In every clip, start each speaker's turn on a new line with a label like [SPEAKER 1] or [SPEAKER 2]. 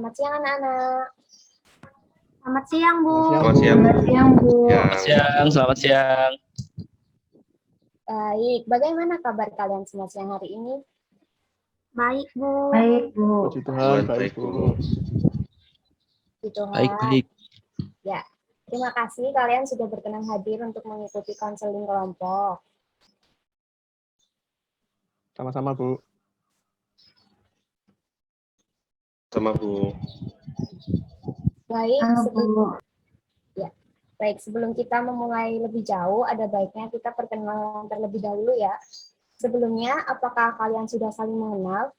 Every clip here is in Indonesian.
[SPEAKER 1] Selamat siang anak-anak.
[SPEAKER 2] Selamat siang, Bu.
[SPEAKER 3] Selamat siang, Bu.
[SPEAKER 4] Selamat siang, Bu.
[SPEAKER 3] Selamat siang.
[SPEAKER 1] Baik, bagaimana kabar kalian semua siang hari ini?
[SPEAKER 2] Baik, Bu.
[SPEAKER 4] Baik, Bu.
[SPEAKER 3] Puji Tuhan, baik, Bu.
[SPEAKER 1] Puji Tuhan.
[SPEAKER 3] Baik.
[SPEAKER 1] Ya, terima kasih kalian sudah berkenan hadir untuk mengikuti konseling kelompok.
[SPEAKER 3] Sama-sama, Bu. Sama, Bu.
[SPEAKER 1] Baik,
[SPEAKER 4] Bu.
[SPEAKER 1] sebelum kita memulai lebih jauh, ada baiknya kita perkenalan terlebih dahulu ya. Sebelumnya, apakah kalian sudah saling mengenal?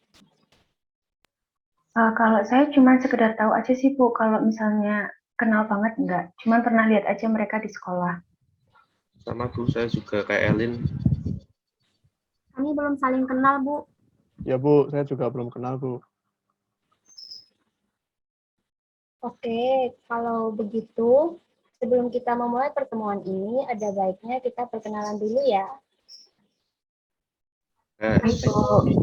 [SPEAKER 4] Kalau saya cuma sekedar tahu aja sih, Bu. Kalau misalnya kenal banget enggak. Cuma pernah lihat aja mereka di sekolah.
[SPEAKER 3] Sama, Bu. Saya juga kayak Elin.
[SPEAKER 2] Kami belum saling kenal, Bu.
[SPEAKER 3] Ya, Bu. Saya juga belum kenal, Bu.
[SPEAKER 1] Oke, kalau begitu, sebelum kita memulai pertemuan ini, ada baiknya kita perkenalan dulu ya.
[SPEAKER 4] Baik, Bu.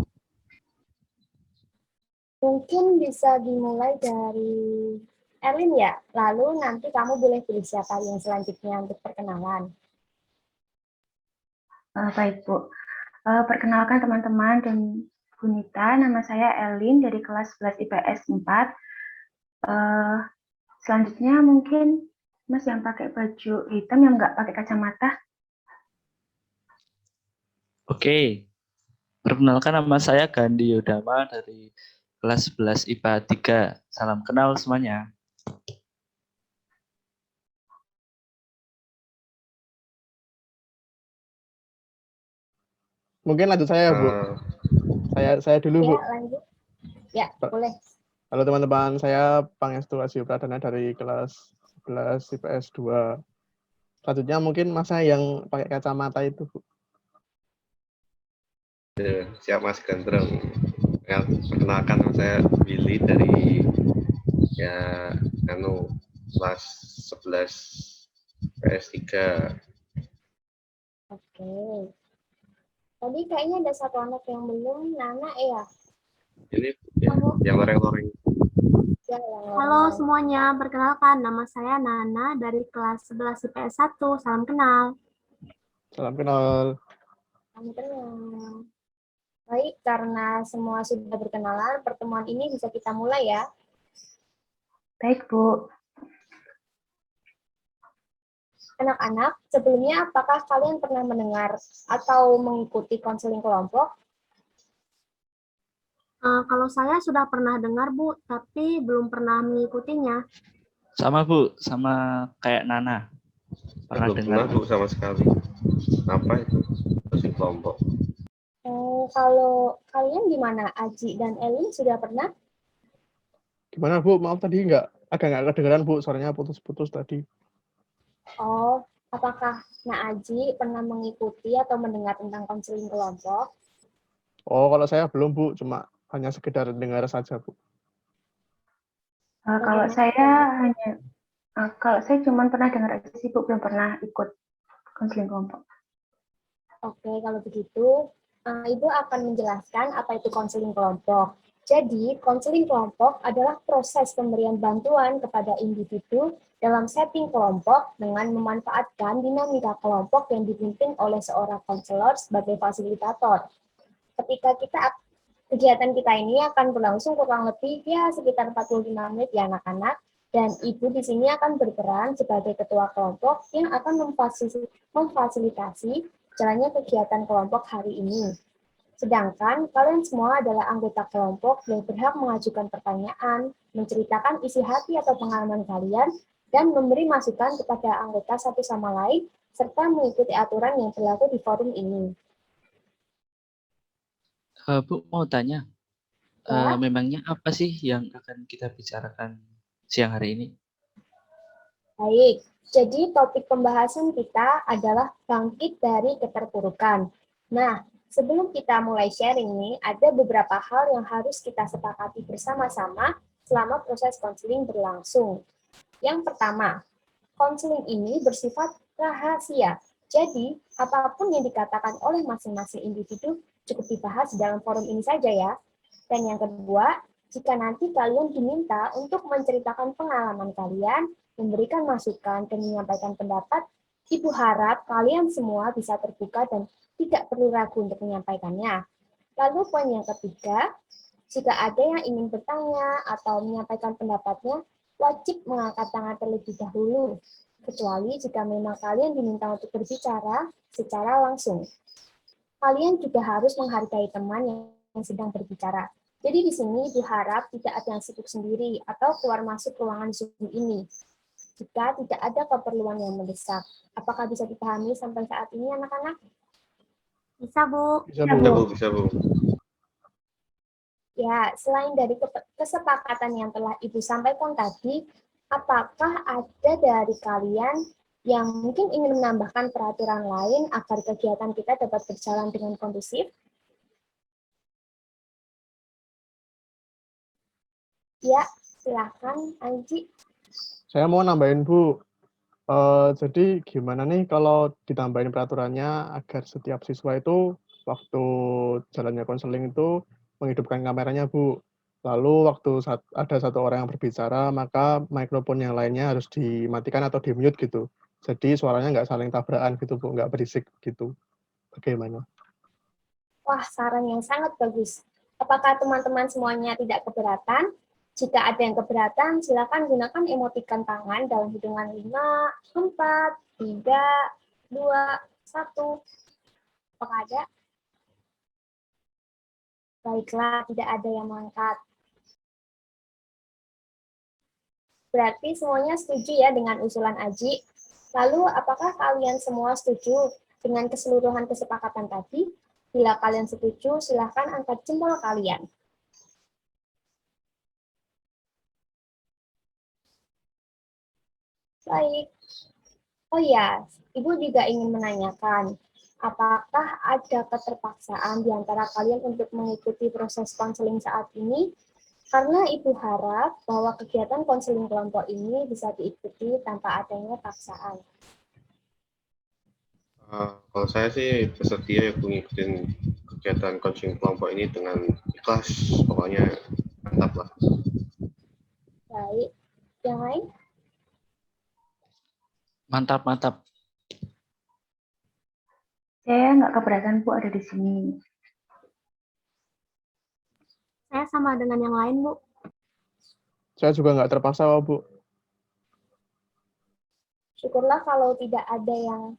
[SPEAKER 1] Mungkin bisa dimulai dari Erlin ya, lalu nanti kamu boleh pilih siapa yang selanjutnya untuk perkenalan.
[SPEAKER 4] Baik, Bu. Perkenalkan teman-teman dan Bu Nita, nama saya Elin dari kelas 11 IPS 4. Selanjutnya mungkin Mas yang pakai baju hitam yang nggak pakai kacamata.
[SPEAKER 5] Oke, perkenalkan nama saya Gandhi Yodama dari kelas 11 IPA 3. Salam kenal semuanya.
[SPEAKER 3] Mungkin lanjut saya, Bu. Saya dulu, Bu.
[SPEAKER 1] Ya, lanjut. Ya, boleh.
[SPEAKER 3] Halo teman-teman, saya Pangestu Asio Pradana dari kelas 11 IPS 2. Selanjutnya mungkin masa yang pakai kacamata itu, Bu.
[SPEAKER 6] Siap Mas Gandreng. Ya, perkenalkan saya Willy dari kelas 11 PS3.
[SPEAKER 1] Oke. Tadi kayaknya ada satu anak yang belum, Nana ya.
[SPEAKER 6] Ini ya, yang loreng-loreng.
[SPEAKER 1] Ya, yang
[SPEAKER 2] Halo semuanya, perkenalkan nama saya Nana dari kelas 11 IPS 1. Salam kenal.
[SPEAKER 3] Salam kenal.
[SPEAKER 1] Salam kenal. Baik, karena semua sudah berkenalan, pertemuan ini bisa kita mulai ya.
[SPEAKER 4] Baik, Bu.
[SPEAKER 1] Anak-anak, sebelumnya apakah kalian pernah mendengar atau mengikuti konseling kelompok?
[SPEAKER 2] Kalau saya sudah pernah dengar, Bu, tapi belum pernah mengikutinya.
[SPEAKER 5] Sama, Bu, sama kayak Nana. Pernah
[SPEAKER 6] Belum
[SPEAKER 5] dengar.
[SPEAKER 6] pernah, Bu, sama sekali. Apa itu? Konseling kelompok.
[SPEAKER 1] Kalau kalian gimana? Aji dan Elin sudah pernah?
[SPEAKER 3] Gimana, Bu? Maaf tadi agak nggak kedengeran, Bu. Suaranya putus-putus tadi.
[SPEAKER 1] Oh, apakah Aji pernah mengikuti atau mendengar tentang konseling kelompok?
[SPEAKER 3] Oh, kalau saya belum, Bu. Cuma hanya sekedar dengar saja, Bu.
[SPEAKER 4] Kalau saya cuma pernah dengar aja sih, Bu, belum pernah ikut konseling kelompok.
[SPEAKER 1] Oke, kalau begitu, Ibu akan menjelaskan apa itu konseling kelompok. Jadi, konseling kelompok adalah proses pemberian bantuan kepada individu dalam setting kelompok dengan memanfaatkan dinamika kelompok yang dipimpin oleh seorang konselor sebagai fasilitator. Kegiatan kita ini akan berlangsung kurang lebih sekitar 45 menit ya anak-anak, dan Ibu di sini akan berperan sebagai ketua kelompok yang akan memfasilitasi jalannya kegiatan kelompok hari ini. Sedangkan kalian semua adalah anggota kelompok yang berhak mengajukan pertanyaan, menceritakan isi hati atau pengalaman kalian, dan memberi masukan kepada anggota satu sama lain, serta mengikuti aturan yang berlaku di forum ini.
[SPEAKER 5] Bu, mau tanya, memangnya apa sih yang akan kita bicarakan siang hari ini?
[SPEAKER 1] Baik, jadi topik pembahasan kita adalah bangkit dari keterpurukan. Nah, sebelum kita mulai sharing nih, ada beberapa hal yang harus kita sepakati bersama-sama selama proses konseling berlangsung. Yang pertama, konseling ini bersifat rahasia. Jadi, apapun yang dikatakan oleh masing-masing individu cukup dibahas dalam forum ini saja ya. Dan yang kedua, Jika nanti kalian diminta untuk menceritakan pengalaman kalian, memberikan masukan, dan menyampaikan pendapat, Ibu harap kalian semua bisa terbuka dan tidak perlu ragu untuk menyampaikannya. Lalu poin yang ketiga, jika ada yang ingin bertanya atau menyampaikan pendapatnya, wajib mengangkat tangan terlebih dahulu, kecuali jika memang kalian diminta untuk berbicara secara langsung. Kalian juga harus menghargai teman yang sedang berbicara. Jadi di sini diharap tidak ada yang sibuk sendiri atau keluar masuk ruangan Zoom ini jika tidak ada keperluan yang mendesak. Apakah bisa dipahami sampai saat ini, anak-anak?
[SPEAKER 2] Bisa, Bu.
[SPEAKER 3] Bisa,
[SPEAKER 4] Ya,
[SPEAKER 3] Bu.
[SPEAKER 4] Bu.
[SPEAKER 6] Bisa, Bu.
[SPEAKER 1] Ya, selain dari kesepakatan yang telah Ibu sampaikan tadi, apakah ada dari kalian yang mungkin ingin menambahkan peraturan lain agar kegiatan kita dapat berjalan dengan kondusif? Ya, silakan, Anji.
[SPEAKER 3] Saya mau nambahin, Bu. Jadi gimana nih kalau ditambahin peraturannya agar setiap siswa itu waktu jalannya konseling itu menghidupkan kameranya, Bu. Lalu waktu ada satu orang yang berbicara, maka mikrofon yang lainnya harus dimatikan atau di-mute gitu. Jadi suaranya nggak saling tabrakan gitu, Bu, nggak berisik gitu. Bagaimana?
[SPEAKER 1] Wah, saran yang sangat bagus. Apakah teman-teman semuanya tidak keberatan? Jika ada yang keberatan, silakan gunakan emotikan tangan dalam hitungan 5, 4, 3, 2, 1. Apakah ada? Baiklah, tidak ada yang mengangkat. Berarti semuanya setuju ya dengan usulan Aji. Lalu, apakah kalian semua setuju dengan keseluruhan kesepakatan tadi? Bila kalian setuju, silakan angkat jempol kalian. Baik. Oh ya, Ibu juga ingin menanyakan, apakah ada keterpaksaan di antara kalian untuk mengikuti proses konseling saat ini? Karena Ibu harap bahwa kegiatan konseling kelompok ini bisa diikuti tanpa adanya paksaan.
[SPEAKER 6] Kalau saya sih bersedia ya ngikutin kegiatan coaching kelompok ini dengan ikhlas, pokoknya mantap lah.
[SPEAKER 1] Baik, yang lain?
[SPEAKER 5] Mantap, mantap.
[SPEAKER 4] Saya nggak keberatan, Bu, ada di sini.
[SPEAKER 2] Saya sama dengan yang lain, Bu.
[SPEAKER 3] Saya juga nggak terpaksa, Bu.
[SPEAKER 1] Syukurlah kalau tidak ada yang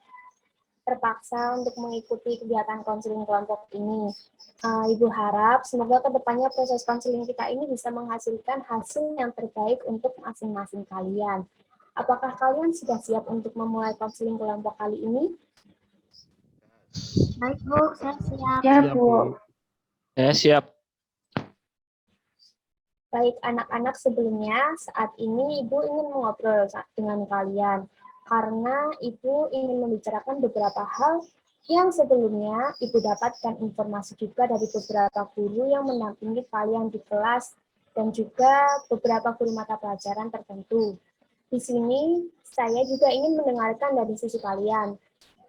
[SPEAKER 1] terpaksa untuk mengikuti kegiatan konseling kelompok ini. Ibu harap semoga kedepannya proses konseling kita ini bisa menghasilkan hasil yang terbaik untuk masing-masing kalian. Apakah kalian sudah siap untuk memulai konseling kelompok kali ini?
[SPEAKER 2] Baik, Bu. Saya siap.
[SPEAKER 4] Ya,
[SPEAKER 3] Siap,
[SPEAKER 4] Bu.
[SPEAKER 5] Saya siap.
[SPEAKER 1] Baik anak-anak, sebelumnya saat ini Ibu ingin mengobrol dengan kalian karena Ibu ingin membicarakan beberapa hal yang sebelumnya Ibu dapatkan informasi juga dari beberapa guru yang mendampingi kalian di kelas dan juga beberapa guru mata pelajaran tertentu. Di sini saya juga ingin mendengarkan dari sisi kalian.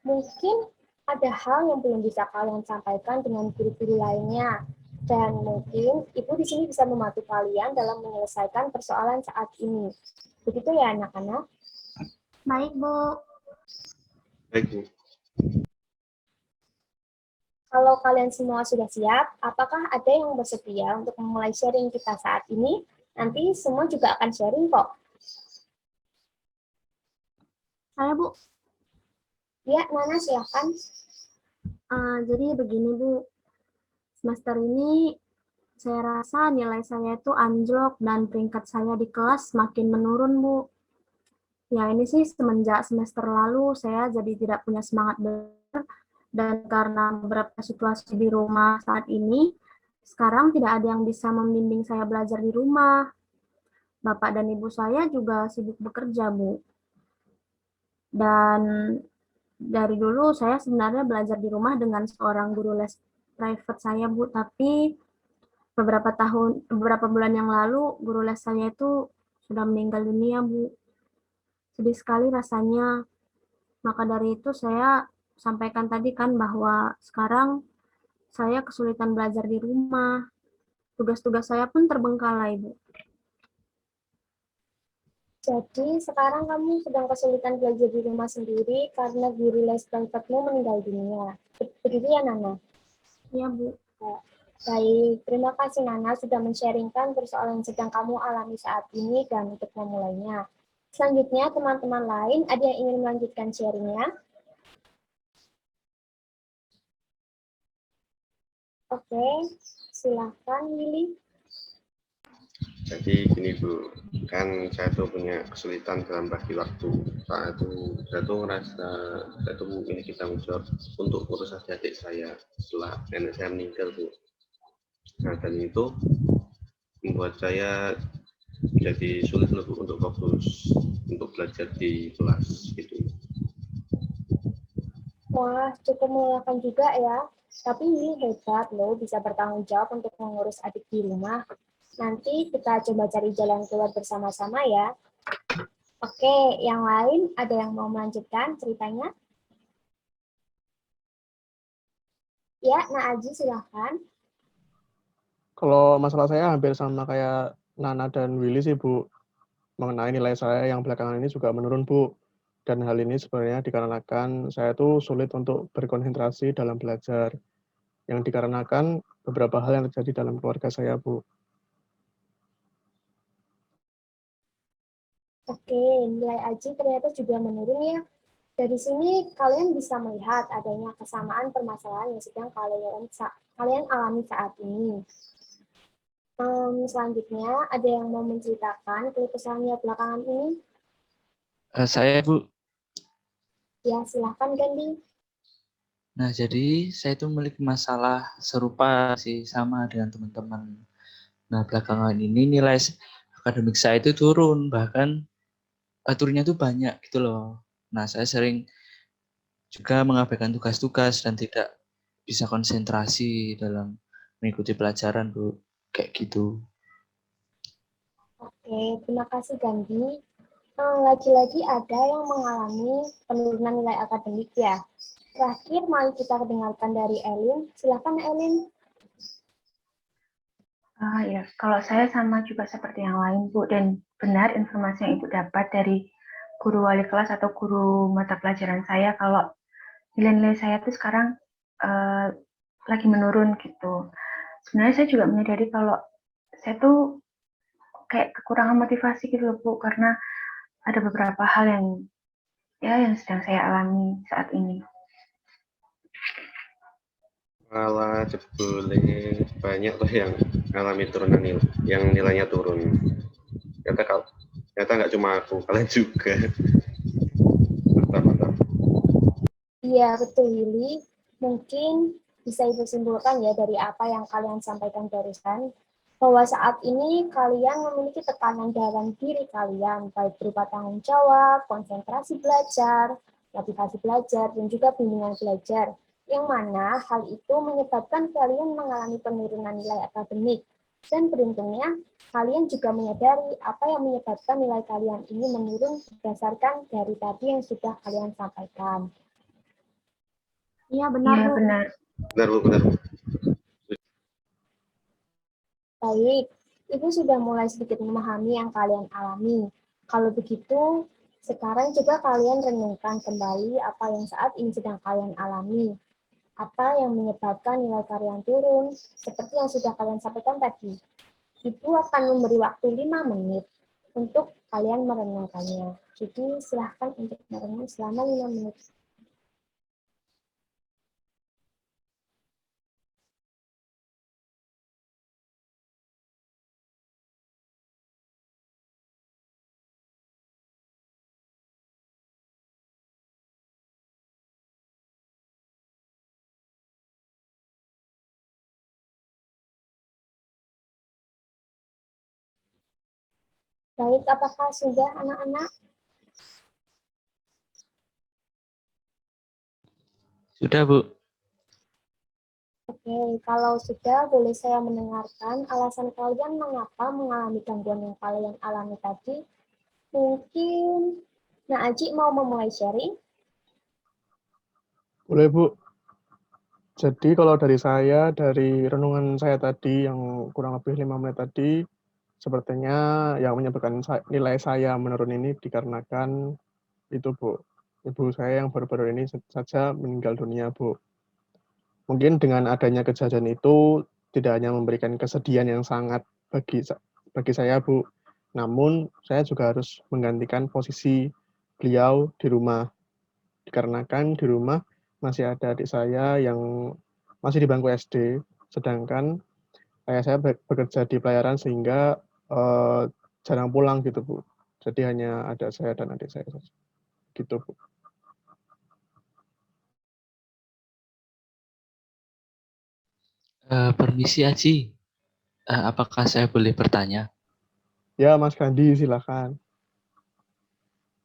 [SPEAKER 1] Mungkin ada hal yang belum bisa kalian sampaikan dengan guru-guru lainnya. Dan mungkin Ibu di sini bisa membantu kalian dalam menyelesaikan persoalan saat ini. Begitu ya anak-anak?
[SPEAKER 2] Baik, Bu.
[SPEAKER 6] Baik, Bu.
[SPEAKER 1] Kalau kalian semua sudah siap, apakah ada yang bersedia untuk memulai sharing kita saat ini? Nanti semua juga akan sharing kok.
[SPEAKER 2] Saya, Bu.
[SPEAKER 1] Ya, Nana silakan.
[SPEAKER 2] Jadi begini, Bu. Semester ini saya rasa nilai saya itu anjlok dan peringkat saya di kelas makin menurun, Bu. Ya, ini sih semenjak semester lalu saya jadi tidak punya semangat belajar dan karena beberapa situasi di rumah saat ini, sekarang tidak ada yang bisa membimbing saya belajar di rumah. Bapak dan Ibu saya juga sibuk bekerja, Bu. Dan dari dulu saya sebenarnya belajar di rumah dengan seorang guru les private saya, Bu, tapi beberapa bulan yang lalu guru les saya itu sudah meninggal dunia, Bu. Sedih sekali rasanya. Maka dari itu saya sampaikan tadi kan bahwa sekarang saya kesulitan belajar di rumah tugas-tugas saya pun terbengkalai, Bu.
[SPEAKER 1] Jadi sekarang kamu sedang kesulitan belajar di rumah sendiri karena guru les privatmu meninggal dunia. Begitu ya, Nana?
[SPEAKER 2] Iya, Bu.
[SPEAKER 1] Baik, terima kasih Nana sudah men-sharingkan persoalan yang sedang kamu alami saat ini dan untuk memulainya. Selanjutnya, teman-teman lain ada yang ingin melanjutkan sharingnya? Oke, silakan Willy.
[SPEAKER 6] Jadi gini Bu, kan saya tuh punya kesulitan dalam bagi waktu. Saat itu saya tuh ngerasa saya tuh memiliki tanggung jawab untuk urus adik saya setelah nenek saya meninggal Bu. Nah dan itu membuat saya jadi sulit untuk fokus untuk belajar di kelas gitu.
[SPEAKER 1] Wah, cukup melelahkan juga ya. Tapi Willy hebat loh, bisa bertanggung jawab untuk mengurus adik di rumah. Nanti kita coba cari jalan keluar bersama-sama ya. Oke, yang lain ada yang mau melanjutkan ceritanya? Ya, Nah Aji silahkan.
[SPEAKER 3] Kalau masalah saya hampir sama kayak Nana dan Willy sih, Bu. Mengenai nilai saya yang belakangan ini juga menurun, Bu. Dan hal ini sebenarnya dikarenakan saya tuh sulit untuk berkonsentrasi dalam belajar. Yang dikarenakan beberapa hal yang terjadi dalam keluarga saya, Bu.
[SPEAKER 1] Oke, nilai Aji ternyata juga menurun ya. Dari sini kalian bisa melihat adanya kesamaan permasalahan yang sedang kalian alami saat ini. Selanjutnya, ada yang mau menceritakan keluh kesahnya belakangan ini?
[SPEAKER 5] Saya Bu,
[SPEAKER 1] Ya, silahkan Gandhi.
[SPEAKER 5] nah jadi saya itu memiliki masalah serupa sih sama dengan teman-teman. Nah belakangan ini nilai akademik saya itu turun, bahkan turunnya itu banyak gitu loh. Nah saya sering juga mengabaikan tugas-tugas dan tidak bisa konsentrasi dalam mengikuti pelajaran Bu, kayak gitu.
[SPEAKER 1] Oke, terima kasih Gandhi. Lagi-lagi ada yang mengalami penurunan nilai akademik ya. Terakhir, mari kita dengarkan dari Elin. Silahkan Elin.
[SPEAKER 4] Ya, kalau saya sama juga seperti yang lain, Bu, dan benar informasi yang Ibu dapat dari guru wali kelas atau guru mata pelajaran saya kalau nilai-nilai saya tuh sekarang lagi menurun gitu. Sebenarnya saya juga menyadari kalau saya tuh kayak kekurangan motivasi gitu loh, Bu, karena ada beberapa hal yang sedang saya alami saat ini.
[SPEAKER 6] Malah jebule banyak tuh yang alami turunan nilai, yang nilainya turun. Ternyata nggak cuma aku, kalian juga. Mantap.
[SPEAKER 1] Iya, betul Willy. Mungkin bisa Ibu simpulkan ya dari apa yang kalian sampaikan barusan, bahwa saat ini kalian memiliki tekanan dalam diri kalian, baik berupa tanggung jawab, konsentrasi belajar, motivasi belajar, dan juga bimbingan belajar, yang mana hal itu menyebabkan kalian mengalami penurunan nilai akademik. Dan beruntungnya, kalian juga menyadari apa yang menyebabkan nilai kalian ini menurun berdasarkan dari tadi yang sudah kalian sampaikan.
[SPEAKER 2] Iya, benar,
[SPEAKER 4] Iya,
[SPEAKER 2] Bu.
[SPEAKER 4] benar.
[SPEAKER 6] Benar.
[SPEAKER 1] Baik, Ibu sudah mulai sedikit memahami yang kalian alami. Kalau begitu, sekarang coba kalian renungkan kembali apa yang saat ini sedang kalian alami. Apa yang menyebabkan nilai kalian turun, seperti yang sudah kalian sampaikan tadi. Ibu akan memberi waktu 5 menit untuk kalian merenungkannya. Jadi silahkan untuk merenung selama 5 menit. Baik, apakah sudah anak-anak?
[SPEAKER 5] Sudah Bu.
[SPEAKER 1] Oke, kalau sudah, boleh saya mendengarkan alasan kalian mengapa mengalami gangguan yang kalian alami tadi? Mungkin Aji mau memulai sharing?
[SPEAKER 3] Boleh, Bu. Jadi kalau dari saya, dari renungan saya tadi yang kurang lebih 5 menit tadi, sepertinya yang menyebabkan nilai saya menurun ini dikarenakan itu, Bu. Ibu saya yang baru-baru ini saja meninggal dunia, Bu. Mungkin dengan adanya kejadian itu tidak hanya memberikan kesedihan yang sangat bagi saya, Bu. Namun saya juga harus menggantikan posisi beliau di rumah. Dikarenakan di rumah masih ada adik saya yang masih di bangku SD, sedangkan ayah saya bekerja di pelayaran sehingga jarang pulang gitu, Bu. Jadi hanya ada saya dan adik saya saja. Gitu, Bu.
[SPEAKER 5] Permisi Aji, apakah saya boleh bertanya?
[SPEAKER 3] Ya, Mas Gandhi, silakan.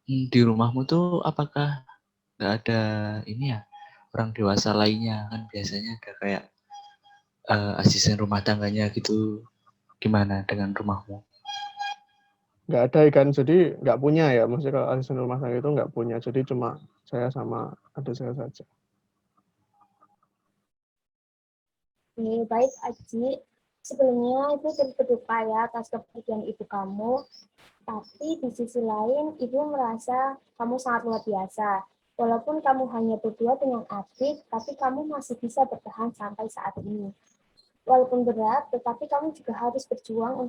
[SPEAKER 5] Di rumahmu tuh apakah nggak ada ini ya, orang dewasa lainnya? Kan biasanya ada kayak asisten rumah tangganya gitu. Gimana dengan rumahmu?
[SPEAKER 3] Nggak ada kan, jadi nggak punya ya. Maksudnya kalau asisten rumah tangga itu nggak punya, jadi cuma saya sama adik saya saja.
[SPEAKER 1] Oke, baik Aji. Sebelumnya Ibu turut berduka ya atas kepergian ibu kamu. Tapi di sisi lain, Ibu merasa kamu sangat luar biasa. Walaupun kamu hanya berdua dengan adik, tapi kamu masih bisa bertahan sampai saat ini. Walaupun berat, tetapi kamu juga harus berjuang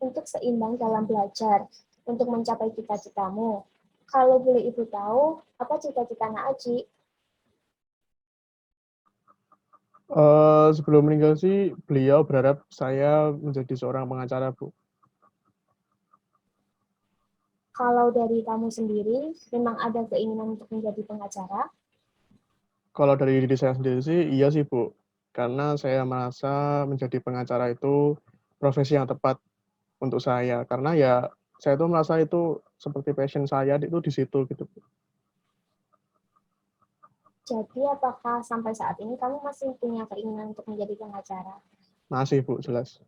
[SPEAKER 1] untuk seimbang dalam belajar, untuk mencapai cita-citamu. Kalau boleh Ibu tahu, apa cita-cita Nak Aji?
[SPEAKER 3] Sebelum meninggal sih, beliau berharap saya menjadi seorang pengacara, Bu.
[SPEAKER 1] Kalau dari kamu sendiri, memang ada keinginan untuk menjadi pengacara?
[SPEAKER 3] Kalau dari diri saya sendiri sih, iya sih, Bu. Karena saya merasa menjadi pengacara itu profesi yang tepat untuk saya. Karena ya, saya tuh merasa itu seperti passion saya itu di situ gitu, Bu.
[SPEAKER 1] Jadi apakah sampai saat ini kamu masih punya keinginan untuk menjadi pengacara?
[SPEAKER 3] Masih, Bu, jelas.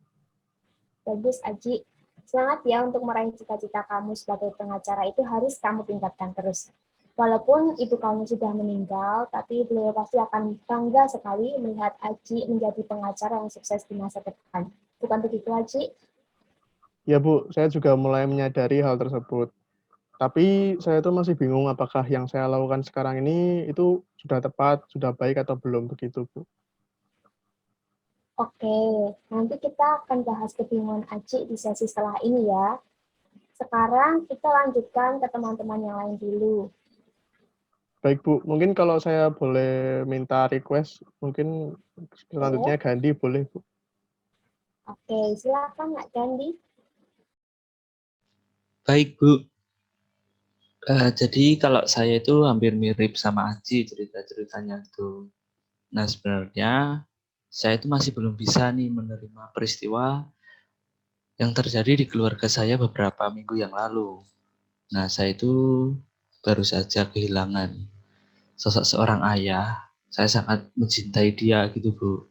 [SPEAKER 1] Bagus, Aji. Semangat ya untuk meraih cita-cita kamu sebagai pengacara itu harus kamu tingkatkan terus. Walaupun ibu kamu sudah meninggal, tapi beliau pasti akan bangga sekali melihat Aji menjadi pengacara yang sukses di masa depan. Bukan begitu, Aji?
[SPEAKER 3] Ya, Bu, saya juga mulai menyadari hal tersebut. Tapi saya tuh masih bingung apakah yang saya lakukan sekarang ini itu sudah tepat, sudah baik atau belum begitu, Bu.
[SPEAKER 1] Oke, nanti kita akan bahas kebingungan Aji di sesi setelah ini ya. Sekarang kita lanjutkan ke teman-teman yang lain dulu.
[SPEAKER 3] Baik, Bu. Mungkin kalau saya boleh minta request, mungkin selanjutnya
[SPEAKER 1] Boleh?
[SPEAKER 3] Gandhi boleh, Bu.
[SPEAKER 1] Oke, silakan Kak Gandhi.
[SPEAKER 5] Baik Bu, jadi kalau saya itu hampir mirip sama Aji cerita-ceritanya itu. Nah sebenarnya saya itu masih belum bisa nih menerima peristiwa yang terjadi di keluarga saya beberapa minggu yang lalu. Nah saya itu baru saja kehilangan sosok seorang ayah. Saya sangat mencintai dia gitu Bu.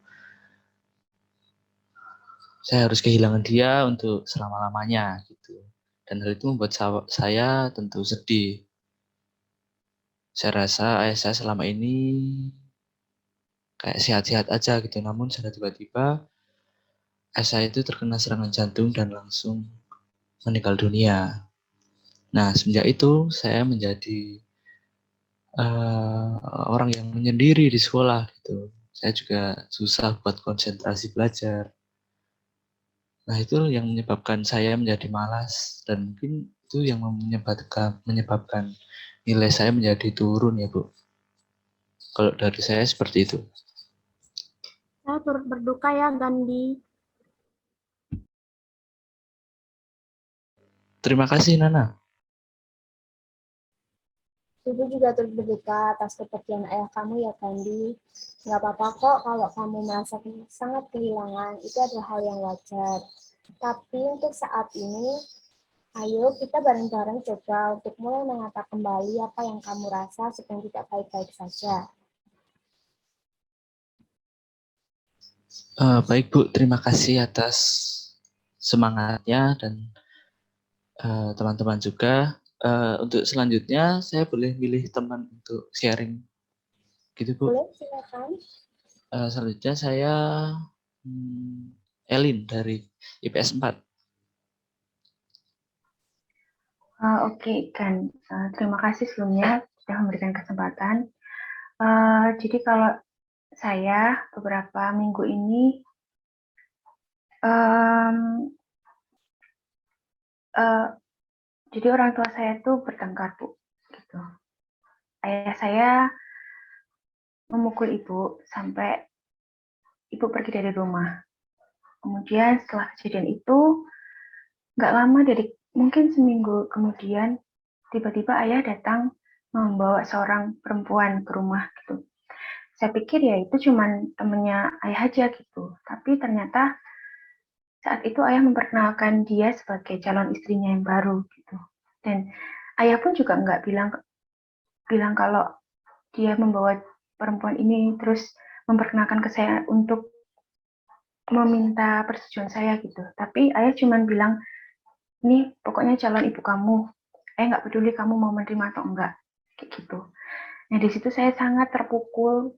[SPEAKER 5] Saya harus kehilangan dia untuk selama-lamanya gitu. Dan hal itu membuat saya tentu sedih. Saya rasa ayah saya selama ini kayak sehat-sehat aja gitu. Namun secara tiba-tiba ayah saya itu terkena serangan jantung dan langsung meninggal dunia. Nah semenjak itu saya menjadi orang yang menyendiri di sekolah gitu. Saya juga susah buat konsentrasi belajar. Nah itu yang menyebabkan saya menjadi malas dan mungkin itu yang menyebabkan nilai saya menjadi turun ya Bu. Kalau dari saya seperti itu.
[SPEAKER 2] Saya turut berduka ya, Gandhi.
[SPEAKER 5] Terima kasih Nana.
[SPEAKER 1] Ibu juga turut berduka atas kepergian ayah kamu ya, Gandhi. Nggak apa-apa kok kalau kamu merasa sangat kehilangan, itu adalah hal yang wajar. Tapi untuk saat ini, ayo kita bareng-bareng coba untuk mulai menata kembali apa yang kamu rasa sedang tidak baik-baik saja.
[SPEAKER 5] Baik Bu, terima kasih atas semangatnya dan teman-teman juga. Untuk selanjutnya saya boleh milih teman untuk sharing gitu Bu.
[SPEAKER 1] Boleh, silakan.
[SPEAKER 5] Selanjutnya saya Elin dari IPS 4.
[SPEAKER 4] Oke, kan. Terima kasih sebelumnya sudah memberikan kesempatan. Jadi kalau saya beberapa minggu ini, jadi orang tua saya itu bertengkar, Bu. Gitu. Ayah saya memukul ibu sampai ibu pergi dari rumah. Kemudian setelah kejadian itu, nggak lama dari mungkin seminggu kemudian, tiba-tiba ayah datang membawa seorang perempuan ke rumah gitu. Saya pikir ya itu cuman temennya ayah aja gitu. Tapi ternyata saat itu ayah memperkenalkan dia sebagai calon istrinya yang baru gitu. Dan ayah pun juga nggak bilang kalau dia membawa perempuan ini terus memperkenalkan ke saya untuk meminta persetujuan saya gitu. Tapi ayah cuma bilang, ini pokoknya calon ibu kamu. Ayah nggak peduli kamu mau menerima atau enggak. Kayak gitu. Nah di situ saya sangat terpukul.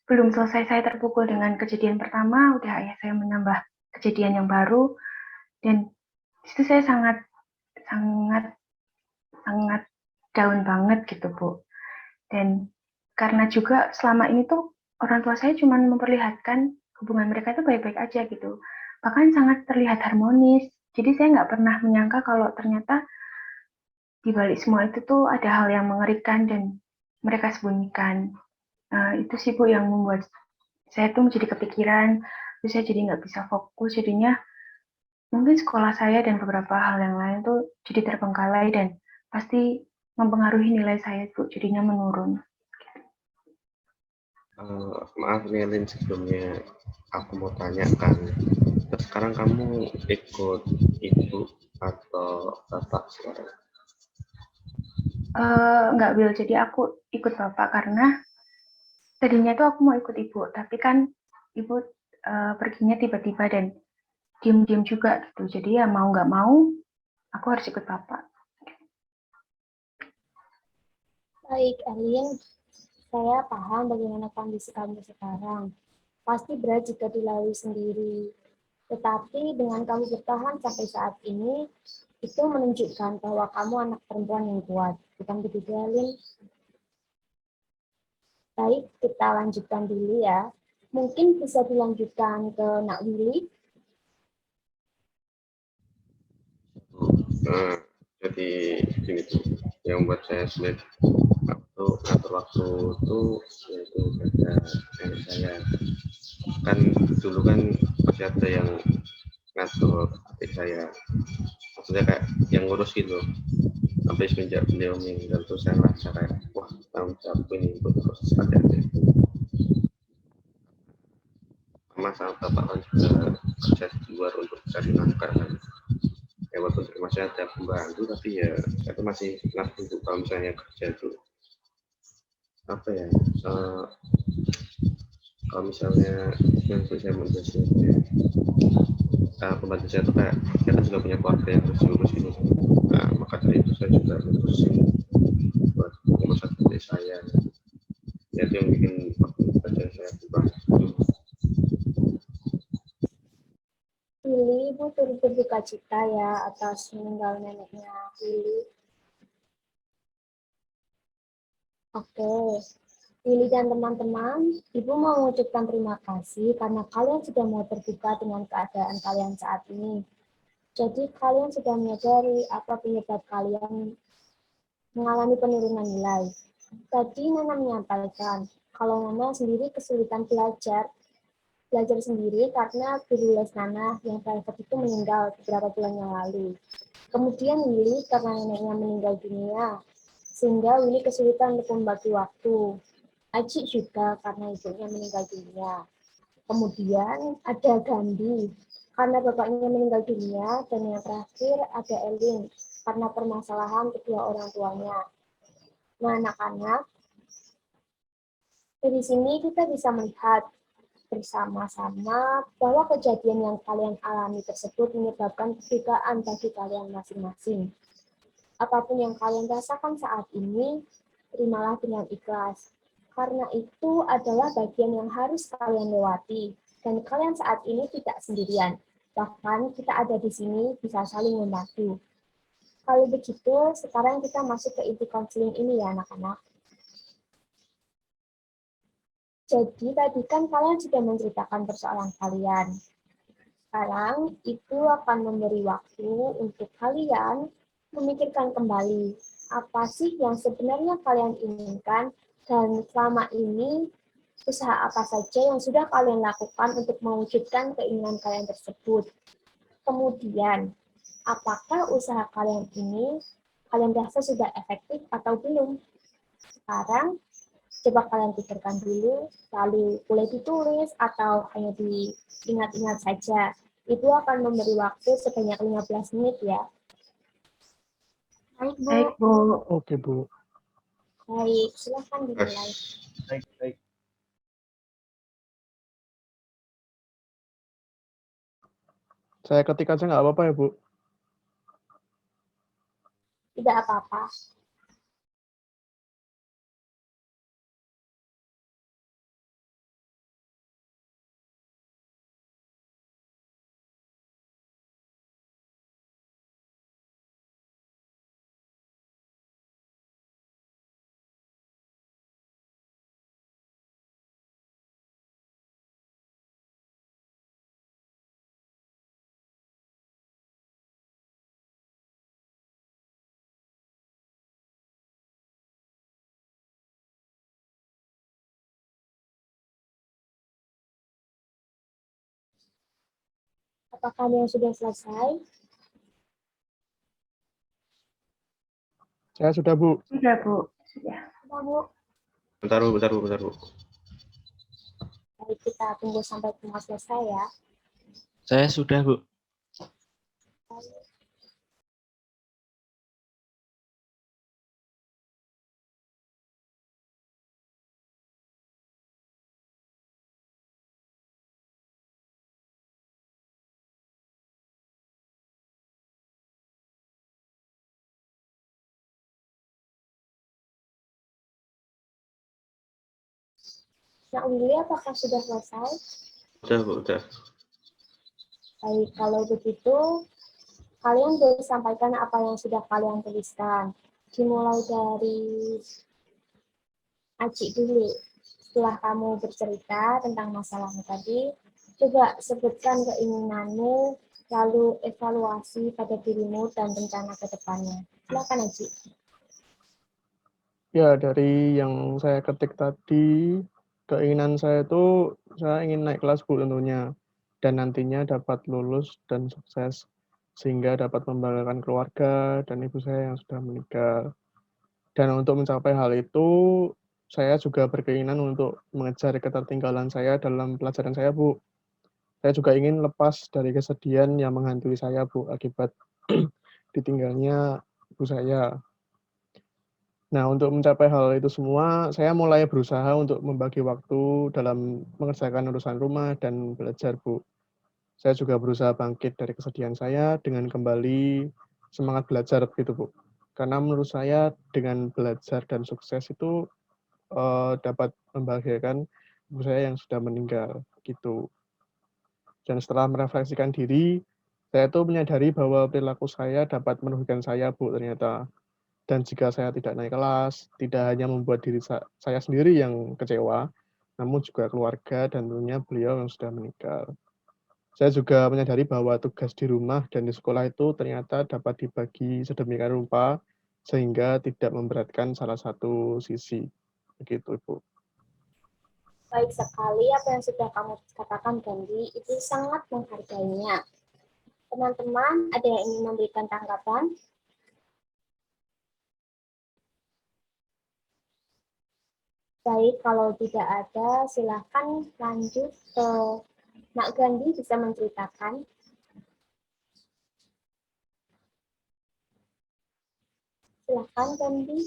[SPEAKER 4] Belum selesai saya terpukul dengan kejadian pertama, udah ayah saya menambah kejadian yang baru. Dan di situ saya sangat down banget gitu, Bu. Dan karena juga selama ini tuh orang tua saya cuma memperlihatkan hubungan mereka itu baik-baik aja gitu. Bahkan sangat terlihat harmonis. Jadi saya nggak pernah menyangka kalau ternyata di balik semua itu tuh ada hal yang mengerikan dan mereka sembunyikan. Itu sih Bu yang membuat saya tuh menjadi kepikiran, terus saya jadi nggak bisa fokus, jadinya mungkin sekolah saya dan beberapa hal yang lain tuh jadi terbengkalai dan pasti mempengaruhi nilai saya tuh jadinya menurun.
[SPEAKER 6] Maaf Melin, sebelumnya aku mau tanyakan, sekarang kamu ikut ibu atau bapak sekarang?
[SPEAKER 4] Nggak Will, jadi aku ikut bapak karena tadinya tuh aku mau ikut ibu, tapi kan ibu perginya tiba-tiba dan diem-diem juga gitu. Jadi ya mau nggak mau, aku harus ikut bapak.
[SPEAKER 1] Baik, Elin, saya paham bagaimana kondisi kamu sekarang. Pasti berat jika dilalui sendiri. Tetapi dengan kamu bertahan sampai saat ini, itu menunjukkan bahwa kamu anak perempuan yang kuat. Bukan begitu, Elin? Baik, kita lanjutkan dulu ya. Mungkin bisa dilanjutkan ke Nak Willy.
[SPEAKER 6] Jadi gini tuh, yang buat saya sulit waktu ngatur waktu itu yaitu ada nenek saya. Kan dulu kan masih ada yang ngatur adik saya, maksudnya kayak yang ngurus gitu. Sampai semenjak beliau meninggal tuh saya merasa kayak wah, tanggung jawab ini untuk proses adik-adik. Sama bapak kan juga kerja di luar untuk cari nafkah kan. Ya walaupun masih ada pembantu, tapi ya itu masih nafsu untuk kalau misalnya kerja itu apa ya, kalau misalnya yang saya menjadi pembantu saya itu kayak dia kan juga punya keluarga yang harus diurus ini. Nah, maka dari itu saya juga menerusin buat ngurus adik saya. Ya itu yang bikin waktu kerja saya berubah.
[SPEAKER 1] Willy, Ibu turut berduka cita ya atas meninggal neneknya Willy. Oke, Willy dan teman-teman, Ibu mau mengucapkan terima kasih karena kalian sudah mau terbuka dengan keadaan kalian saat ini. Jadi kalian sudah menyadari apa penyebab kalian mengalami penurunan nilai. Tadi Nana menyampaikan kalau Nana sendiri kesulitan belajar sendiri karena guru les Nana yang private itu meninggal beberapa bulan yang lalu. Kemudian Willy karena neneknya meninggal dunia, sehingga Willy kesulitan untuk membagi waktu. Aji juga karena ibunya meninggal dunia. Kemudian ada Gandhi karena bapaknya meninggal dunia, dan yang terakhir ada Elin karena permasalahan kedua orang tuanya. Nah, anak-anak, dari sini kita bisa melihat bersama-sama bahwa kejadian yang kalian alami tersebut menyebabkan kebedaan bagi kalian masing-masing. Apapun yang kalian rasakan saat ini, terimalah dengan ikhlas. Karena itu adalah bagian yang harus kalian lewati. Dan kalian saat ini tidak sendirian. Bahkan kita ada di sini bisa saling membantu. Kalau begitu, sekarang kita masuk ke inti konseling ini ya anak-anak. Jadi tadi kan kalian sudah menceritakan persoalan kalian. Sekarang itu akan memberi waktu untuk kalian memikirkan kembali apa sih yang sebenarnya kalian inginkan dan selama ini usaha apa saja yang sudah kalian lakukan untuk mewujudkan keinginan kalian tersebut. Kemudian, apakah usaha kalian ini kalian rasa sudah efektif atau belum? Sekarang, coba kalian pikirkan dulu, lalu boleh ditulis atau hanya diingat-ingat saja. Itu akan memberi waktu sebanyak 15 menit ya.
[SPEAKER 2] Baik, Bu.
[SPEAKER 4] Baik, Bu.
[SPEAKER 3] Oke, Bu.
[SPEAKER 1] Baik, silahkan dimulai.
[SPEAKER 5] Baik.
[SPEAKER 3] Saya ketik aja nggak apa-apa ya, Bu?
[SPEAKER 1] Tidak apa-apa. Apakah yang sudah selesai?
[SPEAKER 3] Saya sudah, Bu.
[SPEAKER 4] Sudah, Bu. Sudah.
[SPEAKER 1] Sudah, Bu.
[SPEAKER 6] Bentar, Bu.
[SPEAKER 1] Baik, kita tunggu sampai semua selesai ya.
[SPEAKER 5] Saya sudah, Bu.
[SPEAKER 1] Nak Willy, apakah sudah selesai?
[SPEAKER 6] Udah, Bu, udah.
[SPEAKER 1] Baik, kalau begitu, kalian boleh sampaikan apa yang sudah kalian tuliskan. Dimulai dari Aci dulu. Setelah kamu bercerita tentang masalahmu tadi, coba sebutkan keinginanmu, lalu evaluasi pada dirimu dan rencana ke depannya. Silakan, Aci.
[SPEAKER 3] Ya, dari yang saya ketik tadi, keinginan saya itu saya ingin naik kelas, Bu, tentunya. Dan nantinya dapat lulus dan sukses, sehingga dapat membanggakan keluarga dan ibu saya yang sudah meninggal. Dan untuk mencapai hal itu, saya juga berkeinginan untuk mengejar ketertinggalan saya dalam pelajaran saya, Bu. Saya juga ingin lepas dari kesedihan yang menghantui saya, Bu, akibat ditinggalnya ibu saya. Nah, untuk mencapai hal itu semua, saya mulai berusaha untuk membagi waktu dalam mengerjakan urusan rumah dan belajar, Bu. Saya juga berusaha bangkit dari kesedihan saya dengan kembali semangat belajar, gitu, Bu. Karena menurut saya dengan belajar dan sukses itu dapat membahagiakan ibu saya yang sudah meninggal, gitu. Dan setelah merefleksikan diri, saya tuh menyadari bahwa perilaku saya dapat merugikan saya, Bu, ternyata. Dan jika saya tidak naik kelas, tidak hanya membuat diri saya sendiri yang kecewa, namun juga keluarga dan tentunya beliau yang sudah meninggal. Saya juga menyadari bahwa tugas di rumah dan di sekolah itu ternyata dapat dibagi sedemikian rupa, sehingga tidak memberatkan salah satu sisi. Begitu, Ibu.
[SPEAKER 1] Baik sekali apa yang sudah kamu katakan, Gandhi, itu sangat menghargainya. Teman-teman, ada yang ingin memberikan tanggapan? Baik, kalau tidak ada, silakan lanjut ke Nak Gandhi, bisa menceritakan. Silakan, Gandhi.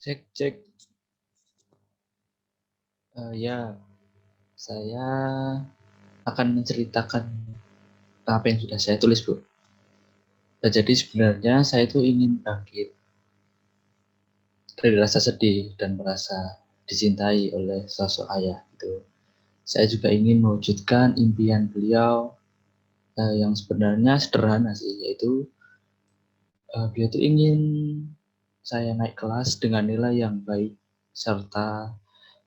[SPEAKER 5] Cek. Ya, saya akan menceritakan apa yang sudah saya tulis, Bu. Nah, jadi sebenarnya saya itu ingin bangkit dari rasa sedih dan merasa dicintai oleh sosok ayah gitu. Saya juga ingin mewujudkan impian beliau yang sebenarnya sederhana sih, yaitu beliau itu ingin saya naik kelas dengan nilai yang baik, serta